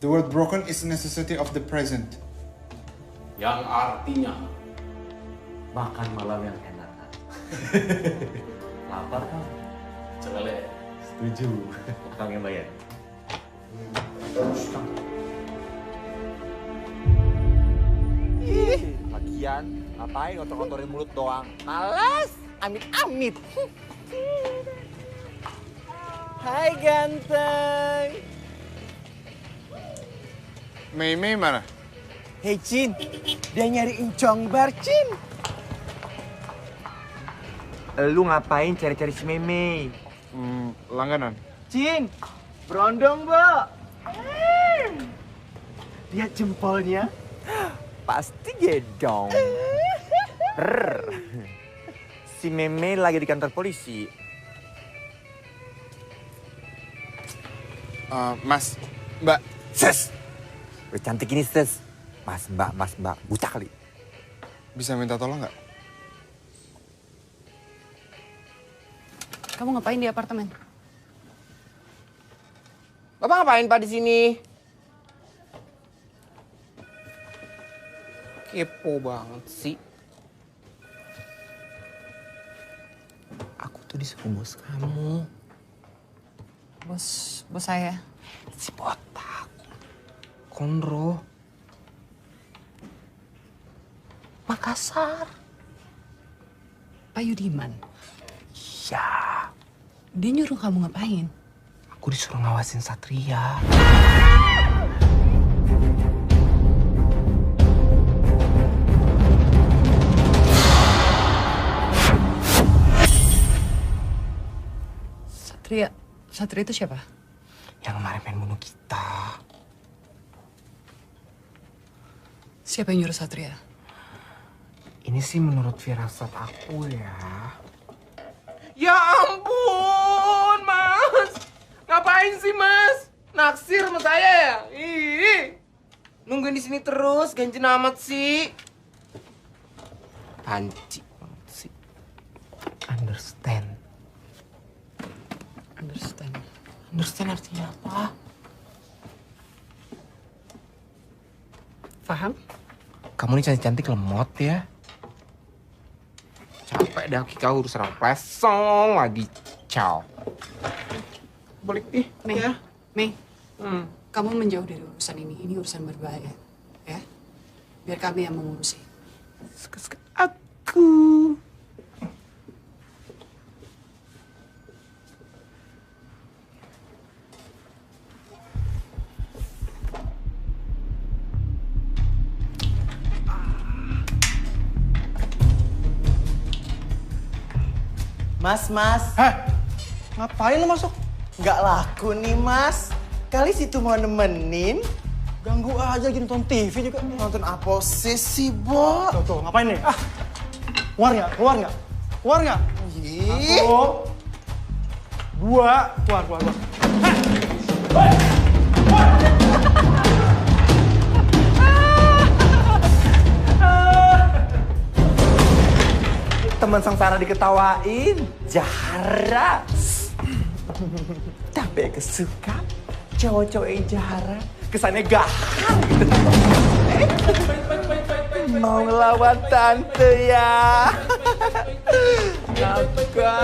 The word broken is a necessity of the present. Yang artinya makan malam yang enak. Lapar kan? Coba lihat. Setuju. Kang yang bayar. Ih, lagian ngapain ngotor-ngotorin mulut doang? Males, amit-amit. Hai ganteng. Mei mana? Hei Cin, dia nyari Encong Bar Cin. Lu ngapain cari-cari si Mei? Langganan. Cin, berondong, Bo. Lihat jempolnya. Pasti gedong. Si Meme lagi di kantor polisi. Mas, Mbak. Ses. Udah cantik ini, Ses. Mas, Mbak. Buta kali. Bisa minta tolong nggak? Kamu ngapain di apartemen? Bapak ngapain Pak di sini? Kepo banget sih. Aku tuh disuruh bos kamu. Bos saya? Si botak. Konro. Makassar. Pak Yudiman? Iya. Dia nyuruh kamu ngapain? Aku disuruh ngawasin Satria. Satria itu siapa? Yang kemarin pengen bunuh kita. Siapa yang nyuruh Satria? Ini sih menurut firasat aku ya. Ya ampun, Mas. Ngapain sih, Mas? Naksir sama saya ya? Ih. Nungguin di sini terus, ganjen amat sih. Panci banget sih. Understand. Understand artinya apa? Paham? Kamu ini cantik-cantik lemot ya. Capek dah Kika urus orang pesong lagi. Ciao. Balik nih, ya. Mei, kamu menjauh dari urusan ini. Ini urusan berbahaya, ya. Biar kami yang mengurusi. Aku. Mas. Ngapain lo masuk? Nggak laku nih, Mas. Kali situ mau nemenin. Ganggu aja lagi nonton TV juga. Nonton apa sih, Bo? Tuh, ngapain nih? Keluar nggak? Ih. 1, 2, keluar. Teman sengsara diketawain. Jahara. Tapi kesuka cowok-cowok yang jahara. Kesannya gahar gitu. Mau ngelawan tante ya. Naga.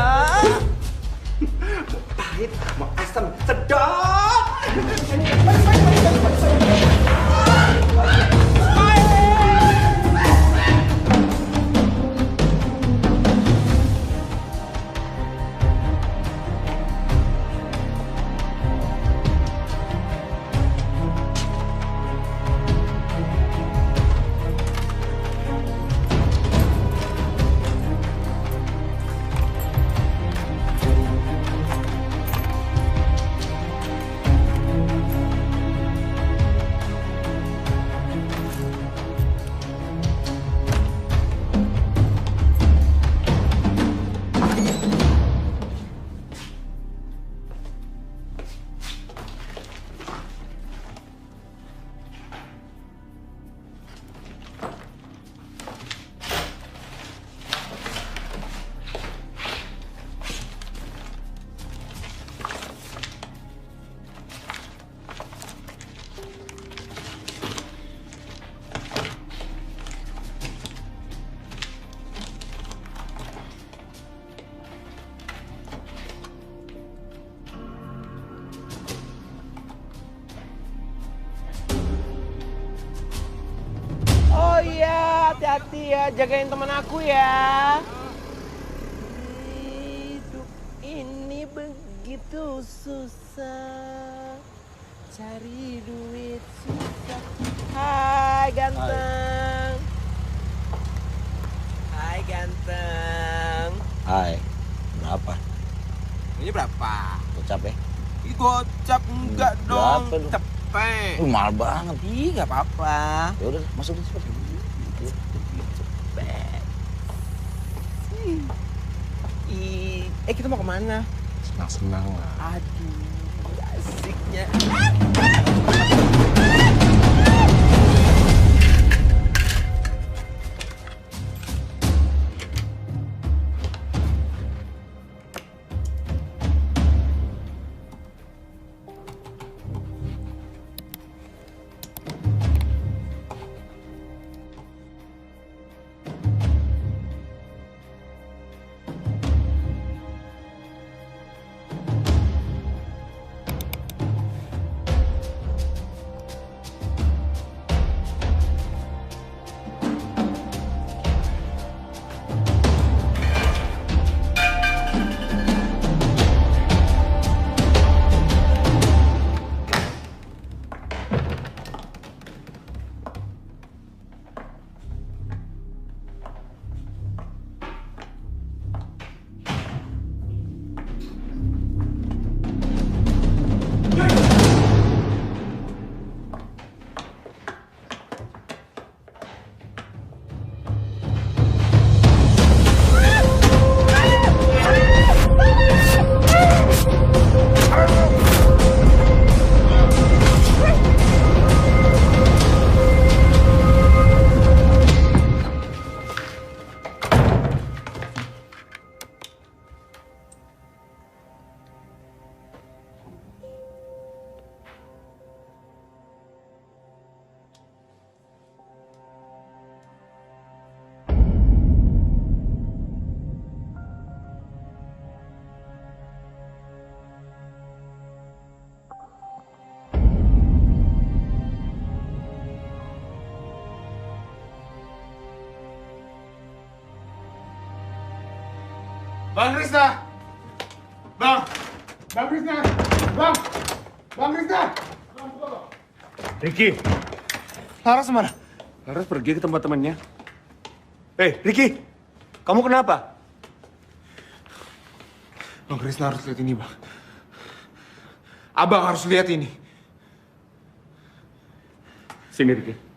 Pahit, mau asam, sedap. hati-hati ya, jagain teman aku ya. Hidup ini begitu susah, cari duit susah. Hai ganteng. Hai ganteng. Hai, berapa? Ini berapa? Gocap ya? Ih gocap enggak dong, berapa dong? cepet. Mahal banget. Ih nggak apa-apa. Ya udah, masuk cepet. Kita mau kemana? Senang-senang lah. Aduh, asiknya. Bang Krisna! Bang Krisna! Bang Krisna! Ricky! Laras mana? Laras pergi ke tempat temannya. Ricky! Kamu kenapa? Bang Krisna harus lihat ini, Bang. Abang harus lihat ini. Sini, Ricky.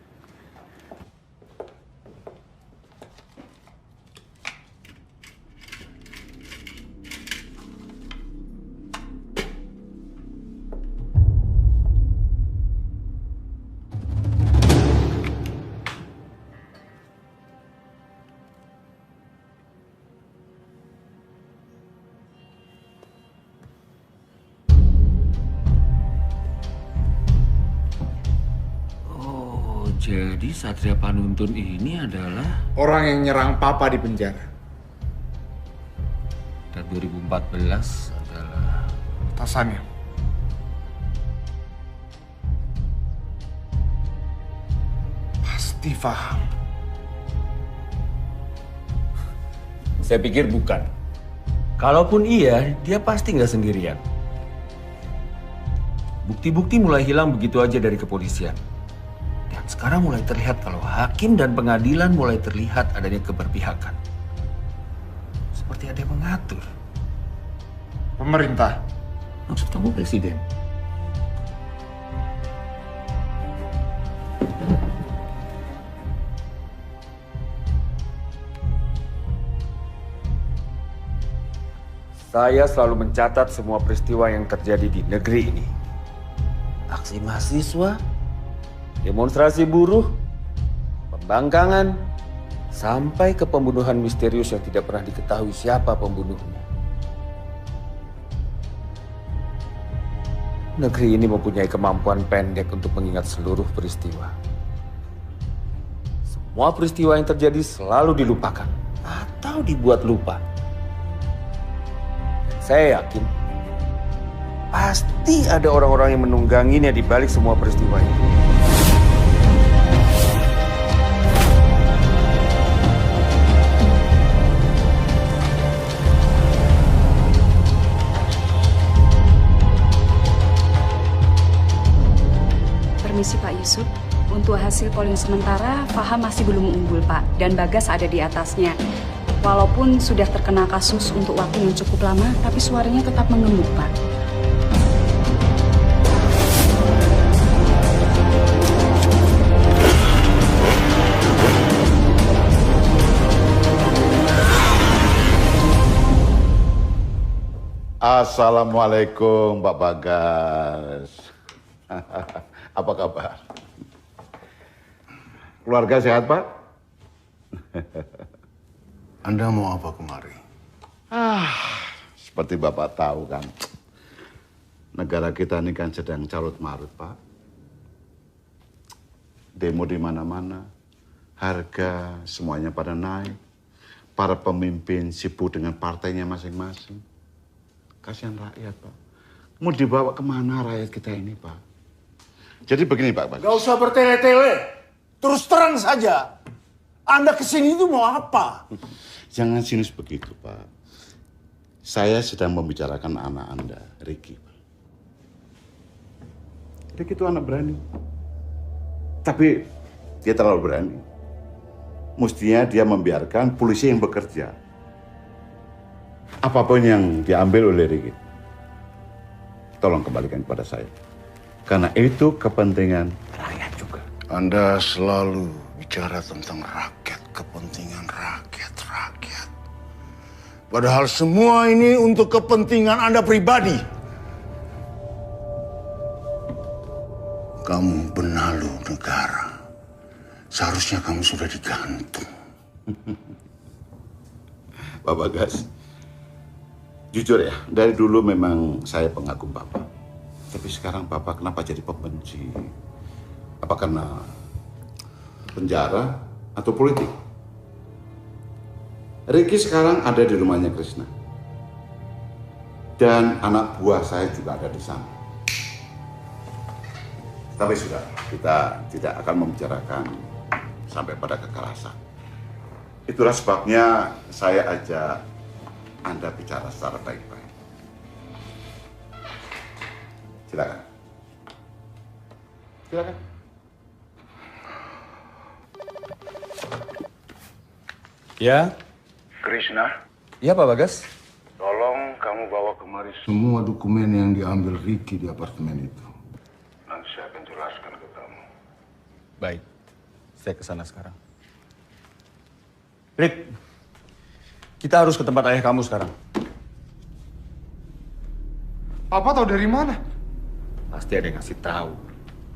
Jadi Satria Panuntun ini adalah orang yang nyerang Papa di penjara. Dan 2014 adalah atasannya. Pasti paham. Saya pikir bukan. Kalaupun iya, dia pasti nggak sendirian. Bukti-bukti mulai hilang begitu aja dari kepolisian. Sekarang mulai terlihat kalau hakim dan pengadilan mulai terlihat adanya keberpihakan. Seperti ada yang mengatur. Pemerintah. Maksud kamu presiden? Saya selalu mencatat semua peristiwa yang terjadi di negeri ini. Aksi mahasiswa, demonstrasi buruh, pembangkangan, sampai ke pembunuhan misterius yang tidak pernah diketahui siapa pembunuhnya. Negeri ini mempunyai kemampuan pendek untuk mengingat seluruh peristiwa. Semua peristiwa yang terjadi selalu dilupakan atau dibuat lupa. Dan saya yakin pasti ada orang-orang yang menungganginya di balik semua peristiwa ini. Untuk hasil polling sementara, Faham masih belum unggul, Pak. Dan Bagas ada di atasnya. Walaupun sudah terkena kasus untuk waktu yang cukup lama, tapi suaranya tetap mengemuk, Pak. Assalamualaikum Pak Bagas. Apa kabar? Keluarga sehat, Pak? Anda mau apa kemari? Seperti Bapak tahu kan, negara kita ini kan sedang carut marut, Pak. Demo di mana-mana, harga semuanya pada naik. Para pemimpin sibuk dengan partainya masing-masing. Kasihan rakyat, Pak. Mau dibawa kemana rakyat kita ini, Pak? Jadi begini, Pak Bagas. Gak usah bertele-tele. Terus terang saja. Anda kesini itu mau apa? Jangan sinis begitu, Pak. Saya sedang membicarakan anak Anda, Ricky. Ricky itu anak berani. Tapi dia terlalu berani. Mestinya dia membiarkan polisi yang bekerja. Apapun yang diambil oleh Ricky, tolong kembalikan kepada saya. Karena itu kepentingan rakyat juga. Anda selalu bicara tentang rakyat, kepentingan rakyat. Padahal semua ini untuk kepentingan Anda pribadi. Kamu benalu negara. Seharusnya kamu sudah digantung. Pak Bagas, jujur ya, dari dulu memang saya pengagum Bapak. Tapi sekarang Bapak kenapa jadi pembenci? Apa karena penjara atau politik? Ricky sekarang ada di rumahnya Krishna. Dan anak buah saya juga ada di sana. Tapi sudah, kita tidak akan membicarakan sampai pada kekerasan. Itulah sebabnya saya ajak Anda bicara secara baik-baik. Silakan. Silakan. Ya. Krishna, Iya, Pak Bagas. tolong kamu bawa kemari semua dokumen yang diambil Ricky di apartemen itu. Nanti saya akan jelaskan ke kamu. Baik, saya ke sana sekarang. Rick, kita harus ke tempat ayah kamu sekarang. Papa tahu dari mana? Pasti ada yang ngasih tahu.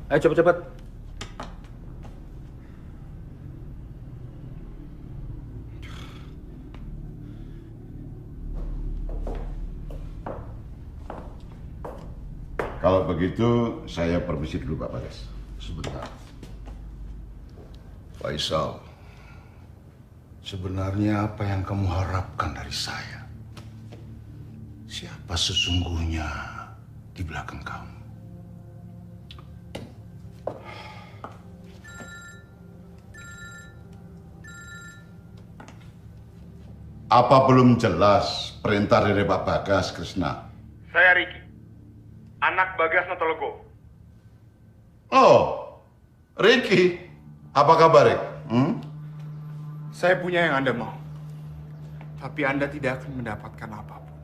Ayo cepet-cepet. Kalau begitu, saya permisi dulu Pak Bagas. Sebentar. Faisal, sebenarnya apa yang kamu harapkan dari saya? Siapa sesungguhnya di belakang kamu? Apa belum jelas perintah dari Pak Bagas, Krishna? Saya Ricky, anak Bagas Notologo. Oh, Ricky. Apa kabar, Rick? Saya punya yang Anda mau. Tapi Anda tidak akan mendapatkan apapun.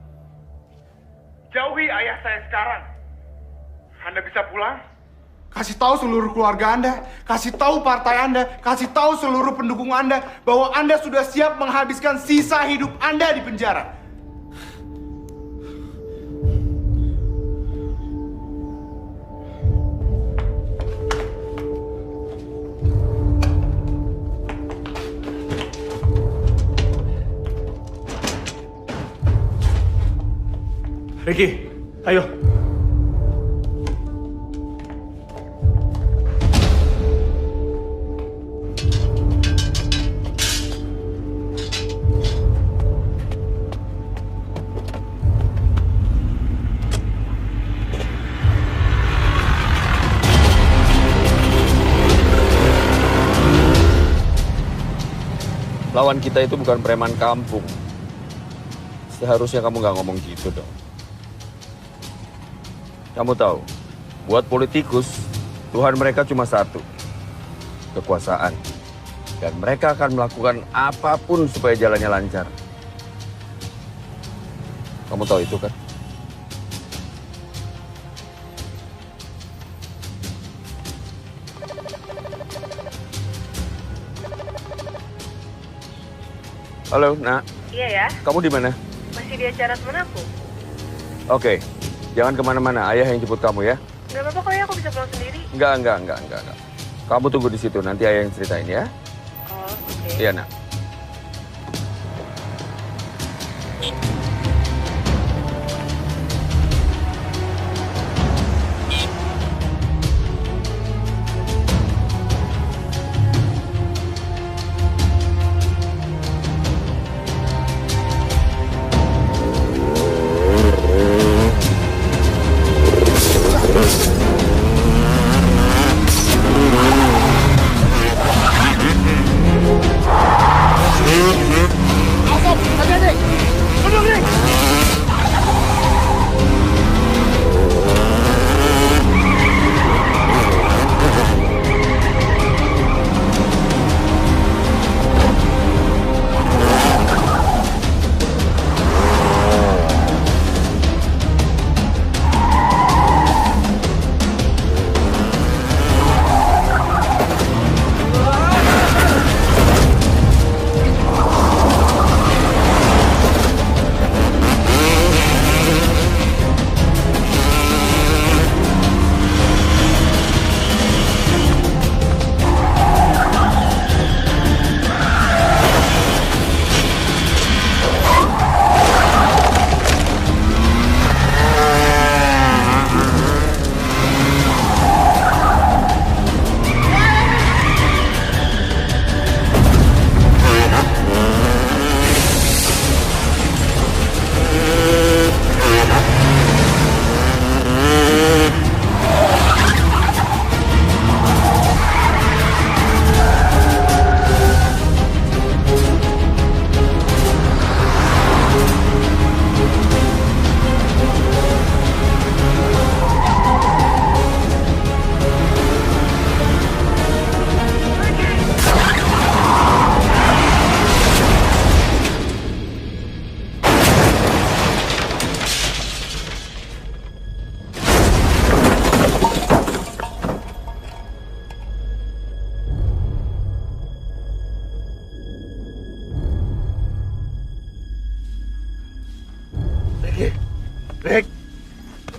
Jauhi ayah saya sekarang. Anda bisa pulang. Kasih tahu seluruh keluarga Anda, kasih tahu partai Anda, kasih tahu seluruh pendukung Anda bahwa Anda sudah siap menghabiskan sisa hidup Anda di penjara. Ricky, ayo. Lawan kita itu bukan preman kampung. Seharusnya kamu nggak ngomong gitu dong. Kamu tahu, buat politikus, Tuhan mereka cuma satu. kekuasaan. Dan mereka akan melakukan apapun supaya jalannya lancar. Kamu tahu itu kan? Halo, Nak. Iya ya, Kamu di mana? masih di acara temen aku. Oke, jangan kemana-mana. Ayah yang jemput kamu ya. Gak apa-apa kok ya, aku bisa pulang sendiri. Enggak. Kamu tunggu di situ. Nanti ayah yang ceritain ya. Oh, oke. Iya, Nak.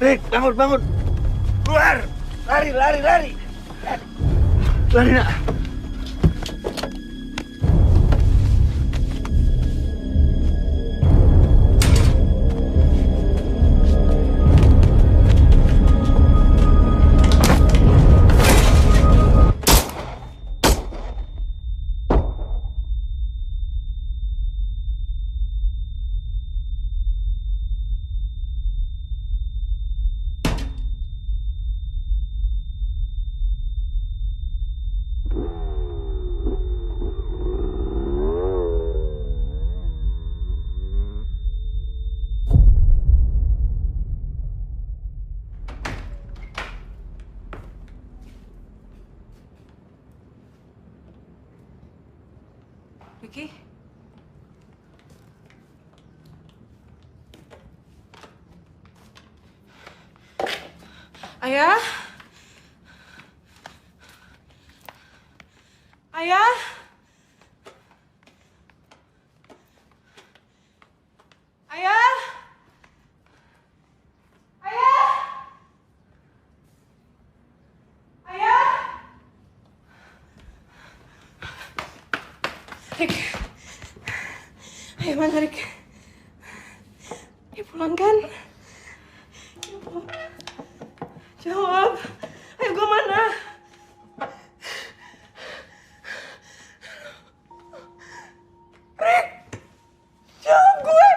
Rick, bangun. Keluar. Lari. Lari, Nak. Ricky? Ayah? Ayah? Ayah? Ayah? Ayah? Rick. Ayo mana Rick? Dia pulang kan? Jawab. Ayo gue mana? Rick. Jawab gue.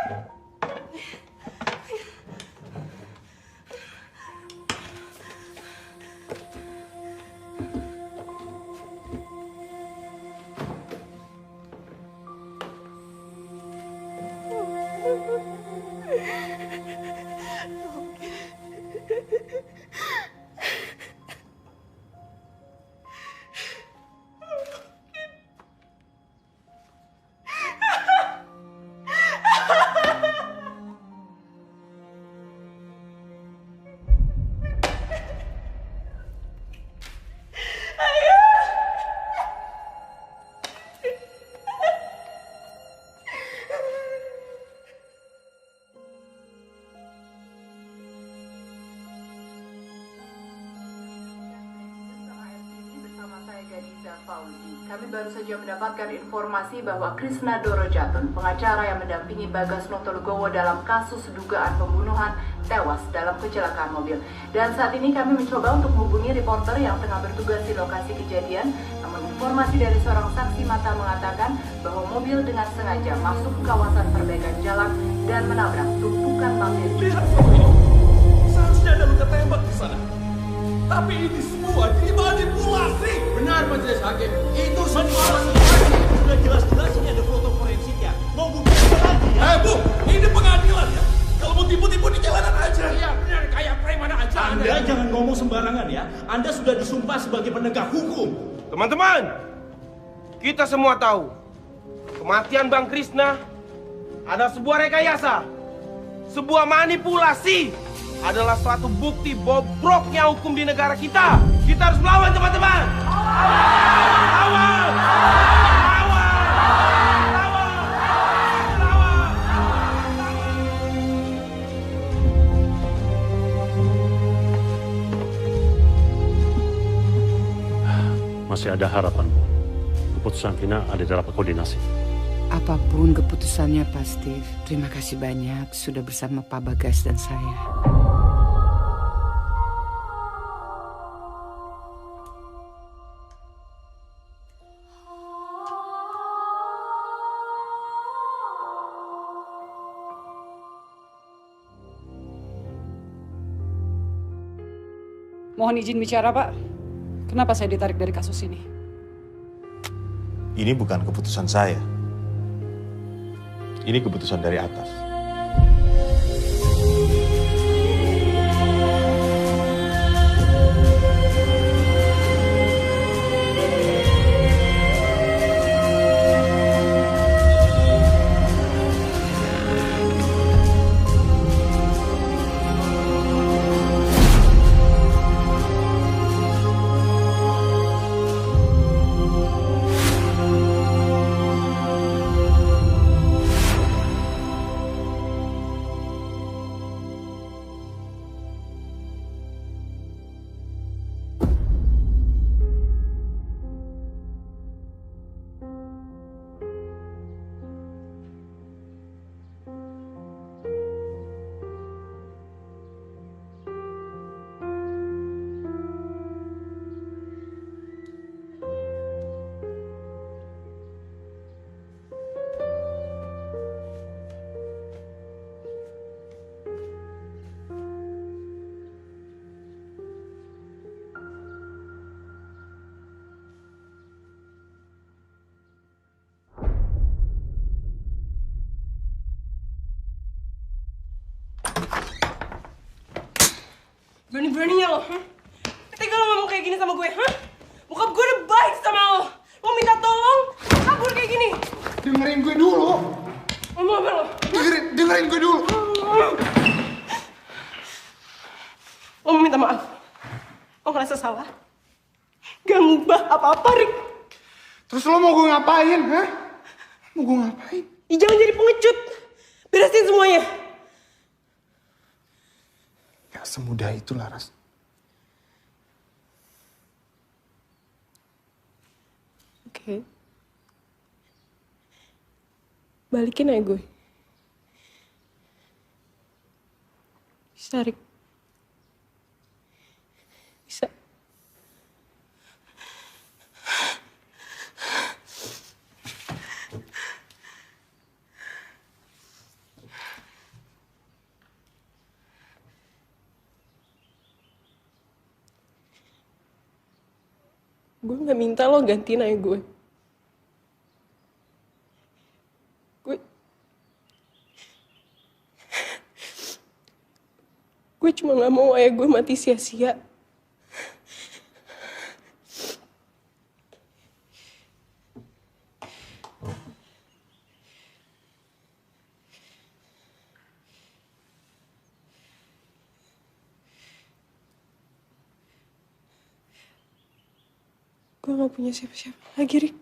baru saja mendapatkan informasi bahwa Krishna Dorojatun, pengacara yang mendampingi Bagas Notolegowo dalam kasus dugaan pembunuhan, tewas dalam kecelakaan mobil. Dan saat ini kami mencoba untuk menghubungi reporter yang tengah bertugas di lokasi kejadian. Namun informasi dari seorang saksi mata mengatakan bahwa mobil dengan sengaja masuk ke kawasan perbaikan jalan dan menabrak tumpukan materi. Seharusnya ada luka tembak di sana. Tapi ini semua dimanipulasi. Benar Majelis Hakim, itu semua manipulasi. Sudah jelas-jelas ini ada foto forensiknya. Mau bukti lagi ya? Bu, ini pengadilan ya. Kalau mau tipu-tipu di jalanan aja. Iya benar, kayak preman aja. Anda jangan ngomong sembarangan ya. Anda sudah disumpah sebagai penegak hukum. Teman-teman, kita semua tahu kematian Bang Krishna adalah sebuah rekayasa, sebuah manipulasi, adalah suatu bukti bobroknya hukum di negara kita. Kita harus melawan, teman-teman. Lawan! Masih ada harapan, Bu. Keputusan final ada dalam koordinasi. Apapun keputusannya, Pak Steve, terima kasih banyak sudah bersama Pak Bagas dan saya. Mohon izin bicara, Pak. Kenapa saya ditarik dari kasus ini? Ini bukan keputusan saya. Ini keputusan dari atas. Berani-beraninya lo, ketika lo ngomong kayak gini sama gue, bokap gue udah baik sama lo. Lo minta tolong, kabur kayak gini. Dengerin gue dulu. Ngomong apa lo? Dengerin gue dulu. Lo minta maaf. Lo ngerasa salah. Gak ngubah apa-apa, Rick. Terus lo mau gue ngapain, hah? Mau gue ngapain? Ya, jangan jadi pengecut. Beresin semuanya. Gak semudah itu, Laras. Oke. Balikin aja gue. Bisa, Rick. Bisa. Gue gak minta lo gantiin aja gue. Gue cuma gak mau ayah gue mati sia-sia. Gue gak punya siapa-siapa lagi, Rick.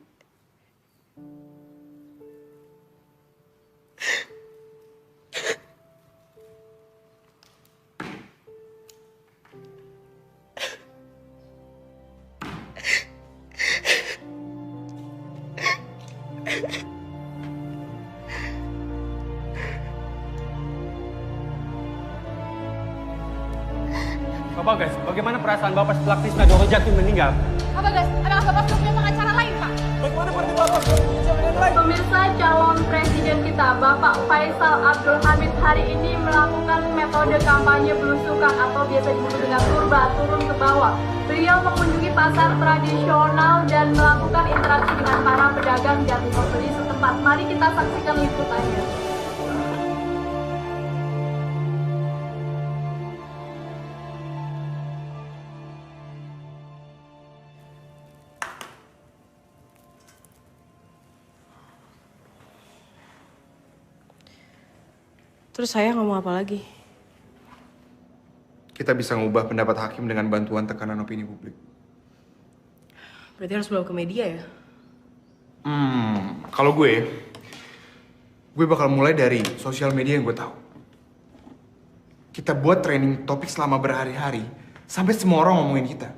Bapak guys, bagaimana perasaan Bapak setelah Krisna Doro Jatun meninggal? Apa guys? Apakah Bapak sudah punya pengacara lain, Pak? Bagaimana partai Bapak sudah punya lain? Pemirsa, calon presiden kita, Bapak Faisal Abdul Hamid hari ini melakukan metode kampanye belusukan atau biasa disebut dengan turba, turun ke bawah. Beliau mengunjungi pasar tradisional dan melakukan interaksi dengan para pedagang dan pembeli setempat. Mari kita saksikan liputannya. Terus saya ngomong apa lagi? Kita bisa ngubah pendapat hakim dengan bantuan tekanan opini publik. Berarti harus bawa ke media ya? Kalau gue bakal mulai dari sosial media yang gue tahu. Kita buat training topik selama berhari-hari, sampai semua orang ngomongin kita.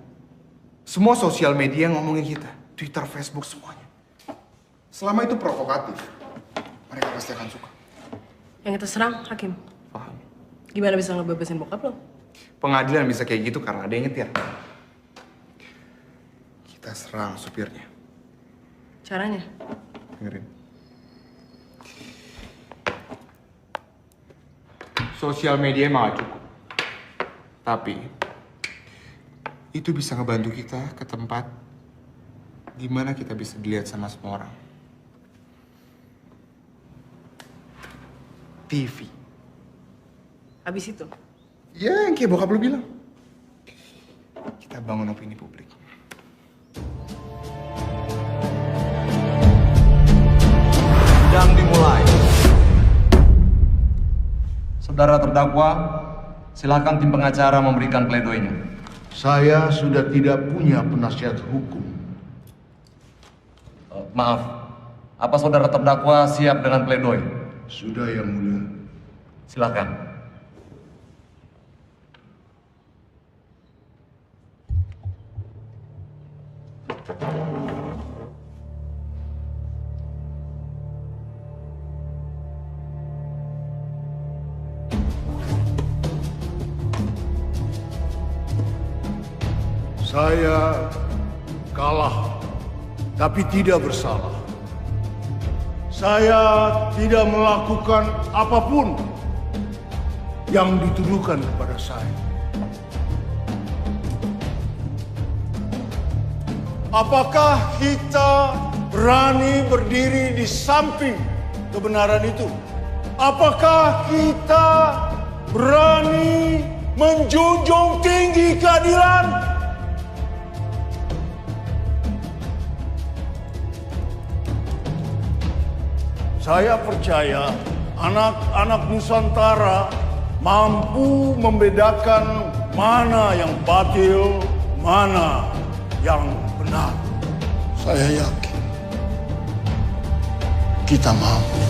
Semua sosial media ngomongin kita. Twitter, Facebook, semuanya. Selama itu provokatif, mereka pasti akan suka. Yang kita serang, Hakim. Paham. Gimana bisa ngebebasin bokap lo? Pengadilan bisa kayak gitu karena ada yang nyetir. Kita serang supirnya. Caranya? Dengerin. Sosial media emang gak cukup. Tapi, itu bisa ngebantu kita ke tempat dimana kita bisa dilihat sama semua orang. TV. Habis itu? Ya, yang kayak bokap lu bilang. Kita bangun opini publik. Sidang dimulai. Saudara terdakwa, silakan tim pengacara memberikan pledoinya. Saya sudah tidak punya penasihat hukum. Maaf, apa saudara terdakwa siap dengan pledoi? Sudah, Yang Mulia. Silakan. Saya kalah, tapi tidak bersalah. Saya tidak melakukan apapun yang dituduhkan kepada saya. Apakah kita berani berdiri di samping kebenaran itu? Apakah kita berani menjunjung tinggi keadilan? Saya percaya anak-anak Nusantara mampu membedakan mana yang batil, mana yang benar. Saya yakin kita mampu.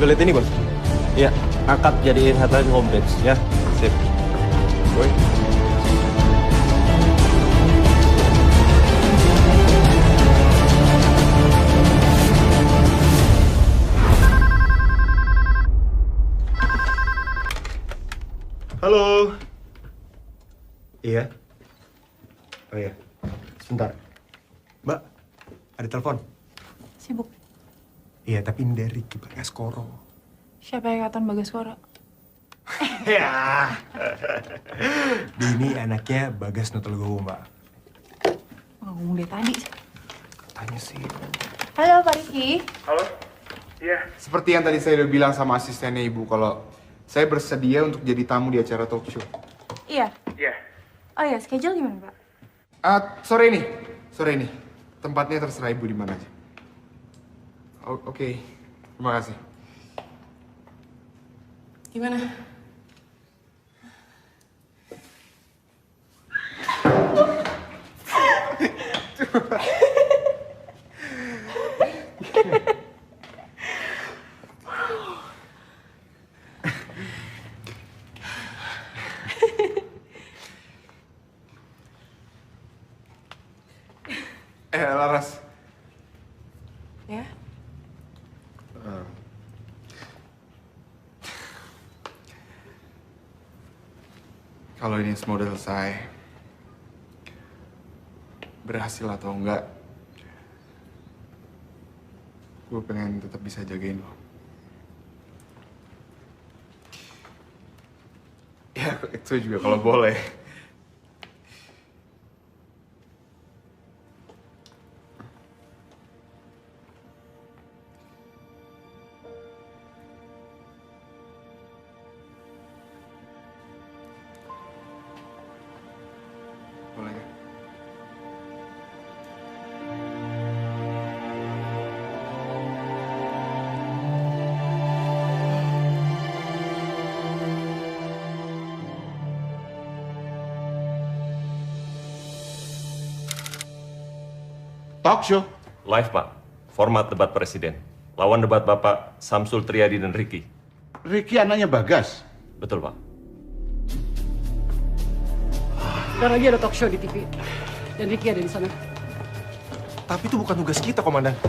Lihat ini bos. Ya, akad jadiin headline homepage ya. Sip. Boy. Halo. Iya. Oh iya. Sebentar. Mbak, ada telepon. Iya, tapi ini dari Ricky Bagaskoro. Siapa yang kata Bagaskoro? Ya. Ini anaknya Bagas Notologowo, Mbak. Ngomong dari tadi. Katanya sih. Halo, Pak Riki. Halo? Iya. Seperti yang tadi saya udah bilang sama asistennya Ibu, kalau saya bersedia untuk jadi tamu di acara talk show. Iya. Iya. Oh iya, schedule gimana, Pak? Sore ini. Tempatnya terserah Ibu di mana aja. Oke. Terima kasih. Gimana? Laras. Ya? Kalau ini semua udah selesai, berhasil atau enggak, gue pengen tetap bisa jagain lo. Ya, itu juga kalau boleh. Boleh kan? Talk show. Live, Pak. Format debat presiden. Lawan debat Bapak Samsul Triadi dan Ricky. Ricky anaknya Bagas. Betul, Pak. Dan lagi ada talk show di TV. Dan Ricky ada di sana. Tapi itu bukan tugas kita, Komandan.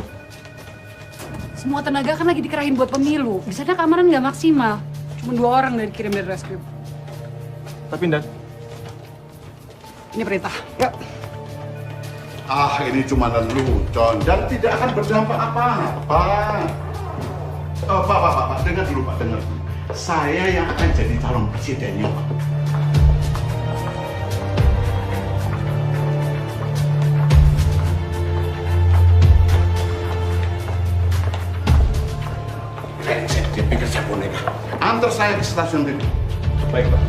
Semua tenaga kan lagi dikerahin buat pemilu. Di sana keamanan nggak maksimal. Cuma 2 orang dari kirim dari reskrim. Tapi, Dan. Ini perintah. Yuk. Ini cuma lelucon dan tidak akan berdampak apa-apa. Pak, dengar dulu, Pak, dengar dulu. Saya yang akan jadi calon presidennya, Pak. Dia pikir saya boneka. Antar saya ke stasiun TV. Baik, Pak.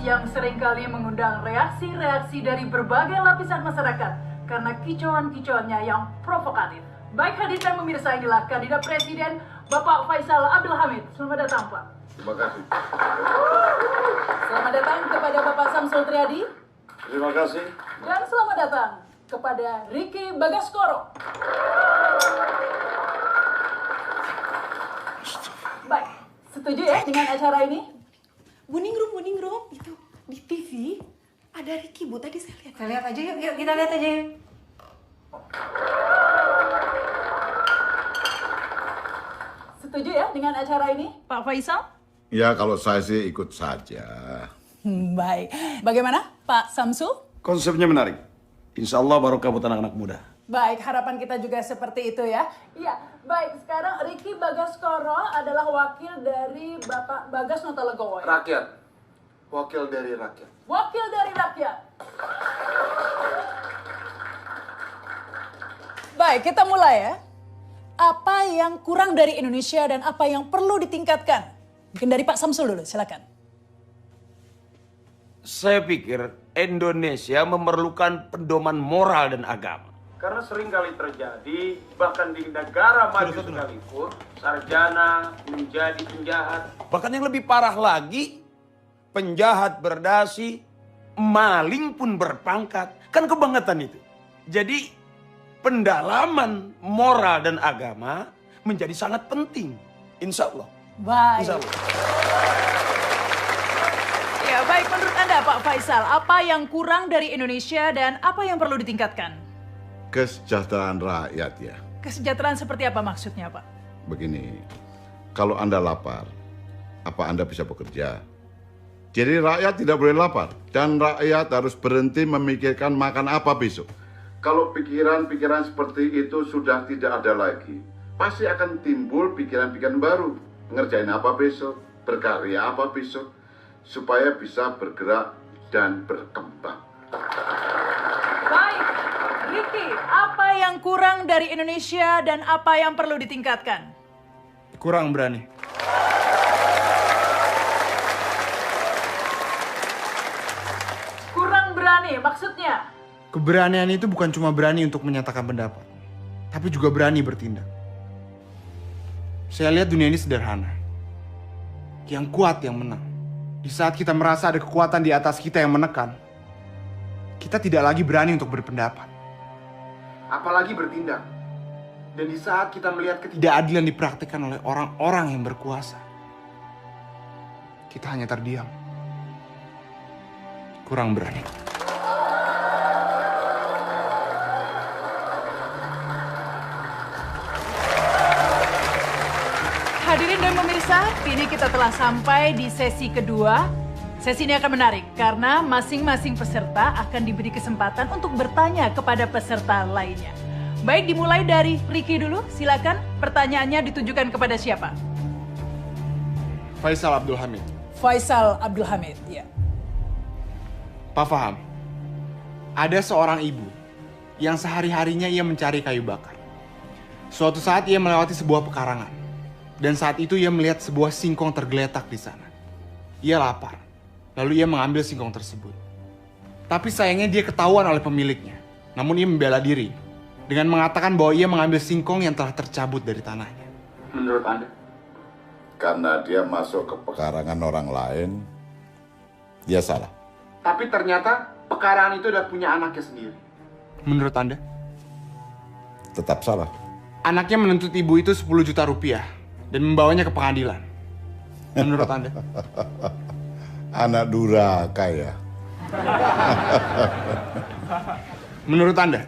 yang seringkali mengundang reaksi-reaksi dari berbagai lapisan masyarakat karena kicauan-kicauannya yang provokatif. Baik hadir dan pemirsa, inilah kandidat presiden Bapak Faisal Abdul Hamid. Selamat datang, Pak. Terima kasih. Selamat datang kepada Bapak Samsul Triadi. Terima kasih. Dan selamat datang kepada Ricky Bagaskoro. Baik, setuju ya dengan acara ini? Buningrum, itu di TV ada Ricky, Bu. Tadi saya lihat. Kita lihat aja yuk, kita lihat aja yuk. Setuju ya dengan acara ini, Pak Faisal? Ya, kalau saya sih ikut saja. Baik. Bagaimana, Pak Samsul? Konsepnya menarik. Insya Allah barokah buat anak-anak muda. Baik, harapan kita juga seperti itu ya. Iya, baik. Sekarang Ricky Bagaskoro adalah wakil dari Bapak Bagas Notologowo. Ya? Rakyat. Wakil dari rakyat. Wakil dari rakyat. Baik, kita mulai ya. Apa yang kurang dari Indonesia dan apa yang perlu ditingkatkan? Mungkin dari Pak Samsul dulu, silakan. Saya pikir Indonesia memerlukan pedoman moral dan agama. Karena sering kali terjadi, bahkan di negara maju sekalipun, sarjana menjadi penjahat. Bahkan yang lebih parah lagi, penjahat berdasi, maling pun berpangkat. Kan kebangetan itu. Jadi pendalaman moral dan agama menjadi sangat penting. Insya Allah. Baik. Insya Allah. Ya, baik, menurut Anda Pak Faisal, apa yang kurang dari Indonesia dan apa yang perlu ditingkatkan? Kesejahteraan rakyat ya. Kesejahteraan seperti apa maksudnya, Pak? Begini, kalau Anda lapar, apa Anda bisa bekerja? Jadi rakyat tidak boleh lapar dan rakyat harus berhenti memikirkan makan apa besok. Kalau pikiran-pikiran seperti itu sudah tidak ada lagi, pasti akan timbul pikiran-pikiran baru. Ngerjain apa besok, berkarya apa besok, supaya bisa bergerak dan berkembang. Baik, Ricky, apa yang kurang dari Indonesia dan apa yang perlu ditingkatkan? Kurang berani. Kurang berani, maksudnya? Keberanian itu bukan cuma berani untuk menyatakan pendapat, tapi juga berani bertindak. Saya lihat dunia ini sederhana. Yang kuat yang menang. Di saat kita merasa ada kekuatan di atas kita yang menekan, kita tidak lagi berani untuk berpendapat. Apalagi bertindak. Dan di saat kita melihat ketidakadilan dipraktikkan oleh orang-orang yang berkuasa, kita hanya terdiam. Kurang berani. Hadirin dan pemirsa, kini kita telah sampai di sesi kedua. Sesi ini akan menarik karena masing-masing peserta akan diberi kesempatan untuk bertanya kepada peserta lainnya. Baik, dimulai dari Ricky dulu, silakan. Pertanyaannya ditujukan kepada siapa? Faisal Abdul Hamid. Faisal Abdul Hamid, ya. Pak Faham, ada seorang ibu yang sehari-harinya ia mencari kayu bakar. Suatu saat ia melewati sebuah pekarangan. Dan saat itu ia melihat sebuah singkong tergeletak di sana. Ia lapar, lalu ia mengambil singkong tersebut. Tapi sayangnya dia ketahuan oleh pemiliknya. Namun ia membela diri dengan mengatakan bahwa ia mengambil singkong yang telah tercabut dari tanahnya. Menurut Anda? Karena dia masuk ke pekarangan orang lain, dia salah. Tapi ternyata pekarangan itu udah punya anaknya sendiri. Menurut Anda? Tetap salah. Anaknya menuntut ibu itu 10 juta rupiah dan membawanya ke pengadilan. Menurut Anda? Anak durhaka ya. Menurut Anda?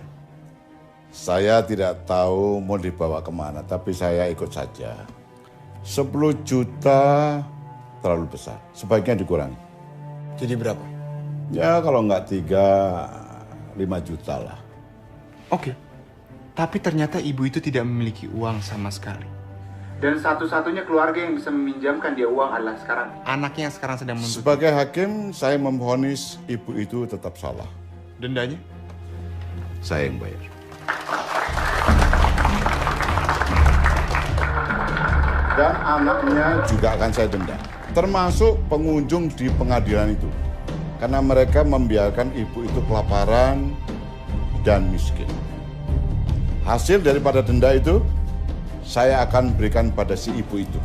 Saya tidak tahu mau dibawa kemana, tapi saya ikut saja. 10 juta terlalu besar, sebaiknya dikurangi. Jadi berapa? Ya kalau nggak 3, 5 juta lah. Oke. Tapi ternyata ibu itu tidak memiliki uang sama sekali. Dan satu-satunya keluarga yang bisa meminjamkan dia uang adalah sekarang anaknya yang sekarang sedang menuntut. Sebagai hakim, saya memvonis ibu itu tetap salah. Dendanya? Saya yang bayar. Dan anaknya juga akan saya denda. Termasuk pengunjung di pengadilan itu. Karena mereka membiarkan ibu itu kelaparan dan miskin. Hasil daripada denda itu, saya akan berikan pada si ibu itu.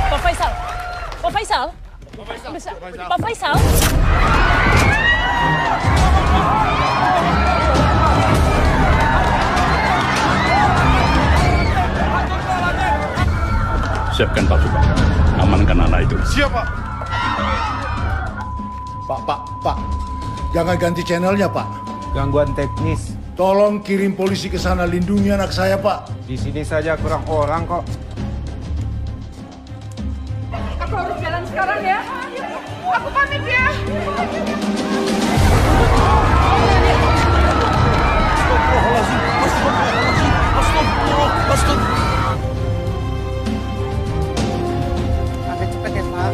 Pak Faisal. Pak Faisal. Pak Faisal. Siapkan pasukan, amankan anak itu. Siap, Pak. Pak. Jangan ganti channelnya, Pak. Gangguan teknis. Tolong kirim polisi ke sana, lindungi anak saya, Pak. Di sini saja kurang orang kok. Aku harus jalan sekarang ya. Aku pamit ya. Agak cepet ya, Pak.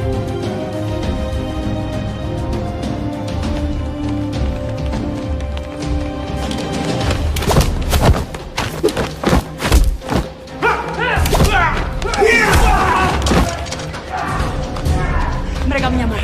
Mereka menyamar.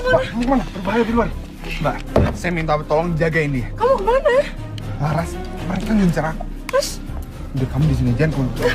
Mau kemana? Berbahaya di luar. Mbak, saya minta tolong jagain dia. Kamu kemana? Laras, mereka ngincar aku. Terus? Udah, kamu di sini, jangan keluar.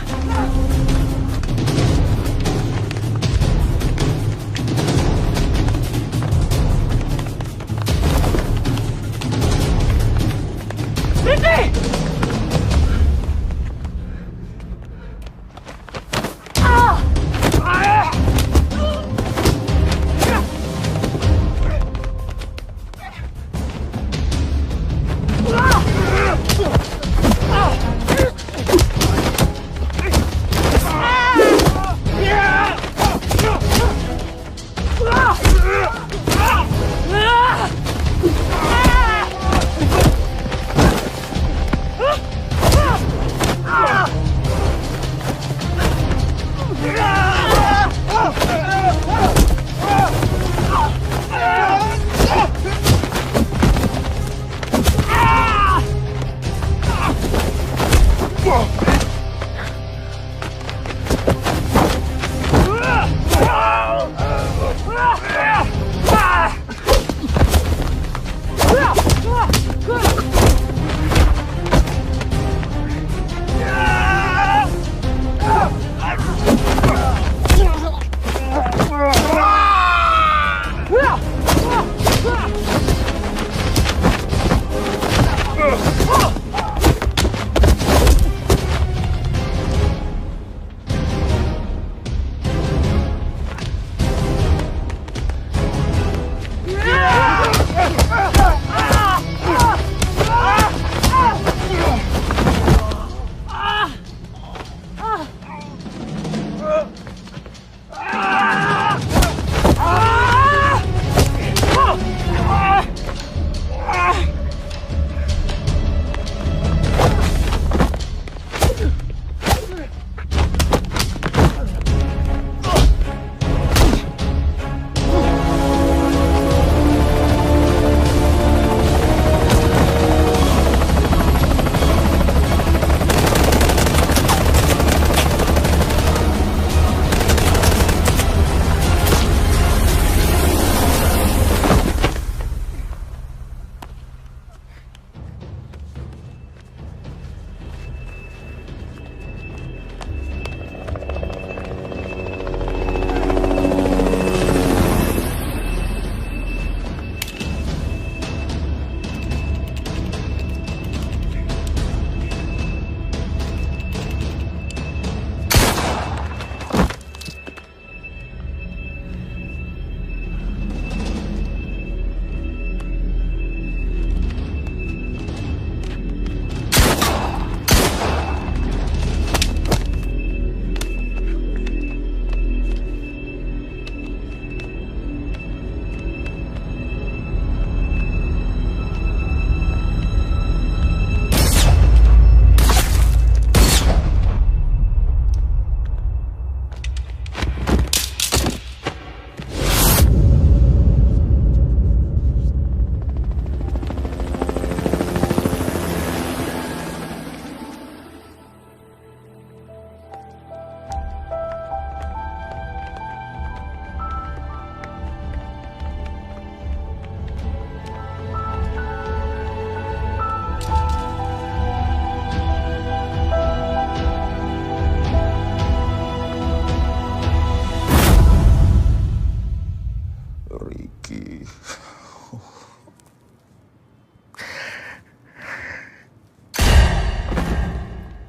Ricky!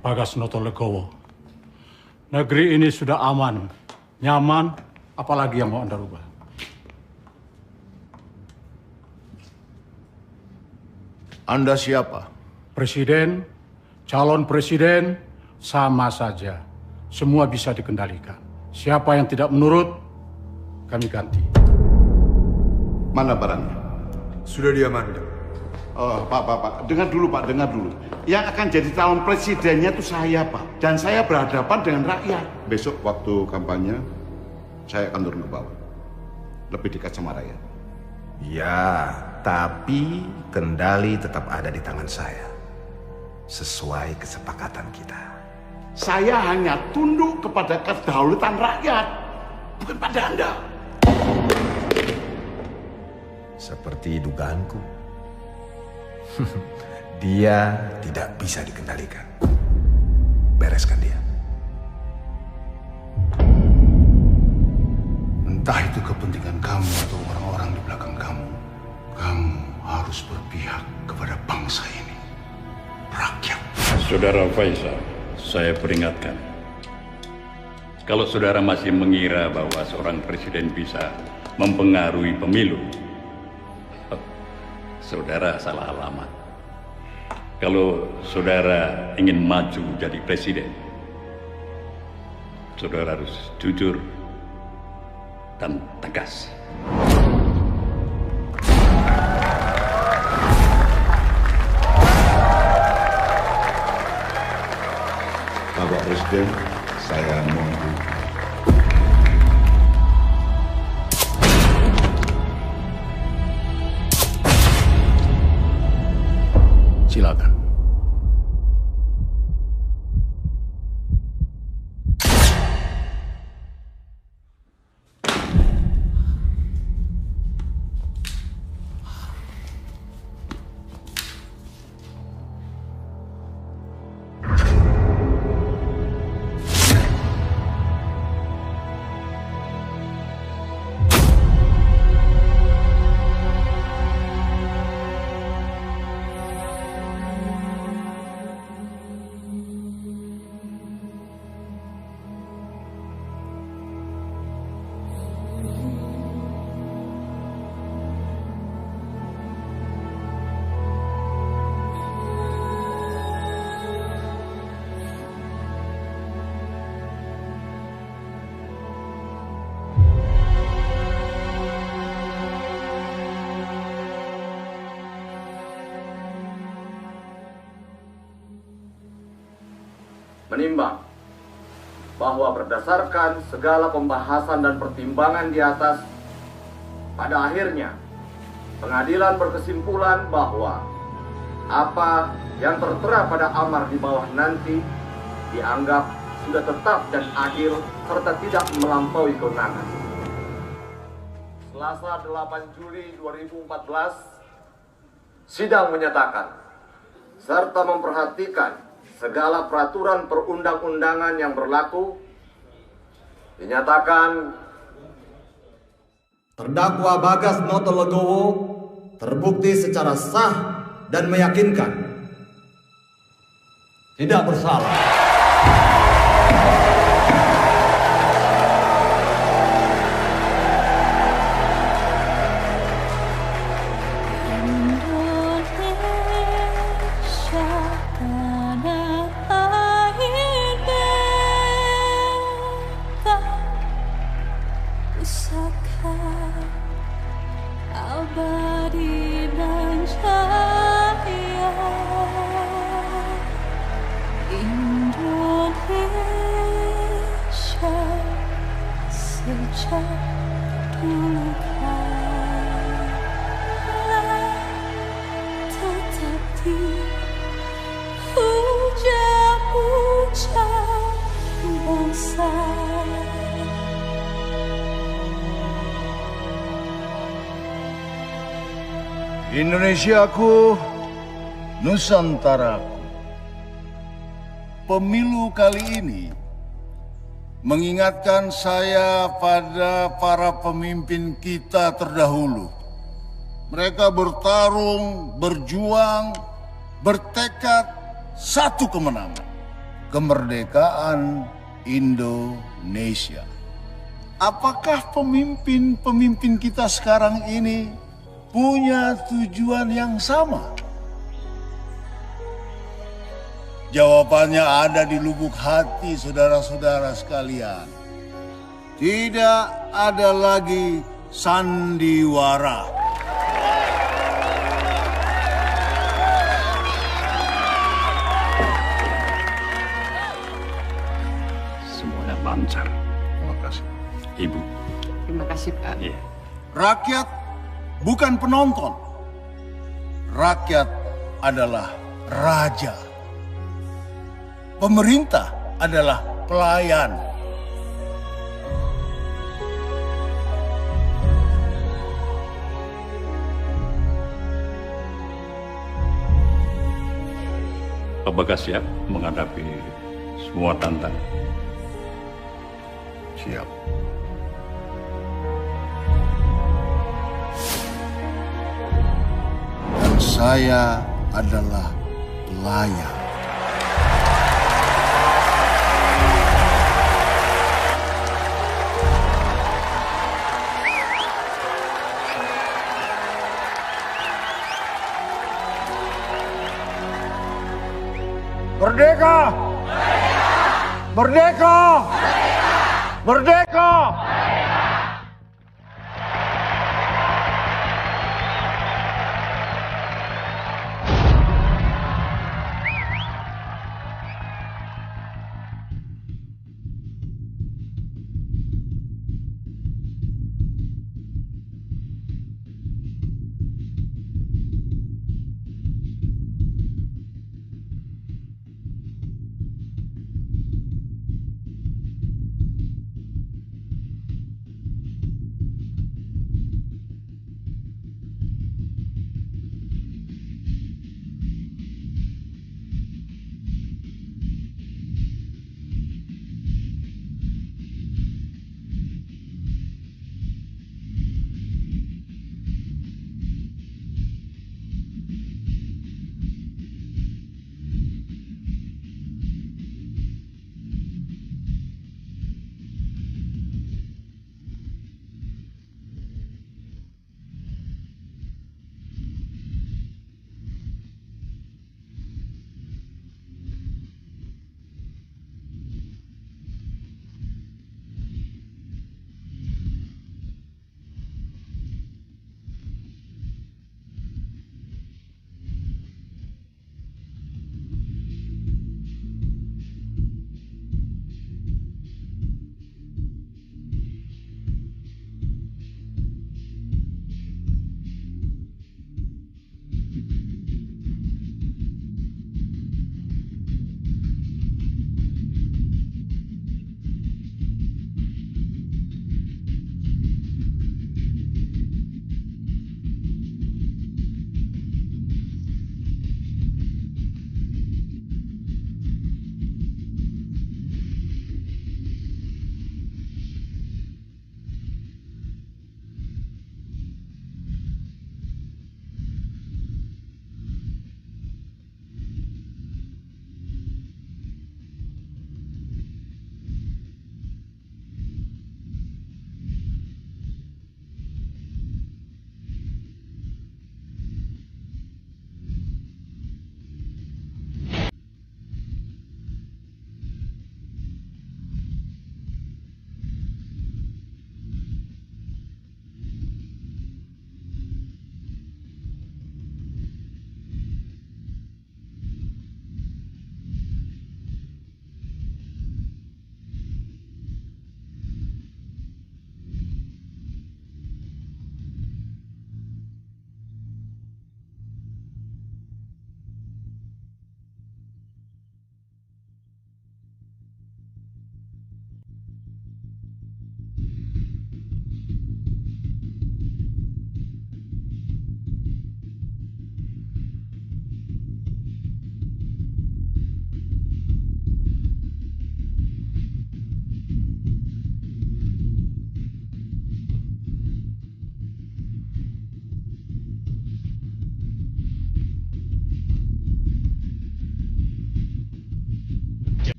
Bagas Noto Legowo. Negeri ini sudah aman, nyaman, apalagi yang mau Anda rubah? Anda siapa? Presiden, calon presiden, sama saja. Semua bisa dikendalikan. Siapa yang tidak menurut, kami ganti. Mana barangnya? Sudah diamankan. Oh, Pak, dengar dulu Pak, dengar dulu. Yang akan jadi calon presidennya itu saya Pak. Dan saya berhadapan dengan rakyat. Besok waktu kampanye, saya akan turun ke bawah. Lebih dekat sama rakyat. Ya, tapi kendali tetap ada di tangan saya. Sesuai kesepakatan kita. Saya hanya tunduk kepada kedaulatan rakyat, bukan pada Anda. Seperti dugaanku. Dia tidak bisa dikendalikan. Bereskan dia. Entah itu kepentingan kamu atau orang-orang di belakang kamu, kamu harus berpihak kepada bangsa ini, rakyat. Saudara Faisal, saya peringatkan. Kalau saudara masih mengira bahwa seorang presiden bisa mempengaruhi pemilu, saudara salah alamat. Kalau saudara ingin maju jadi presiden, saudara harus jujur dan tegas. Bapak Presiden, saya mohon. Silakan. Menimbang bahwa berdasarkan segala pembahasan dan pertimbangan di atas, pada akhirnya pengadilan berkesimpulan bahwa apa yang tertera pada amar di bawah nanti dianggap sudah tetap dan adil serta tidak melampaui kewenangan. Selasa 8 Juli 2014, sidang menyatakan serta memperhatikan segala peraturan perundang-undangan yang berlaku, dinyatakan terdakwa Bagas Noto Legowo terbukti secara sah dan meyakinkan tidak bersalah. Abadi dan cahaya Indonesia sejak dulu kala tetap dipuja-puja bangsa. Indonesiaku, Nusantaraku. Pemilu kali ini mengingatkan saya pada para pemimpin kita terdahulu. Mereka bertarung, berjuang, bertekad satu kemenangan. Kemerdekaan Indonesia. Apakah pemimpin-pemimpin kita sekarang ini punya tujuan yang sama? Jawabannya ada di lubuk hati saudara-saudara sekalian. Tidak ada lagi sandiwara. Semuanya lancar. Terima kasih. Ibu. Terima kasih, Pak. Iya. Rakyat bukan penonton. Rakyat adalah raja. Pemerintah adalah pelayan. Pak Bagas siap menghadapi semua tantangan? Siap. Dan saya adalah pelayan. Merdeka! Merdeka! Merdeka!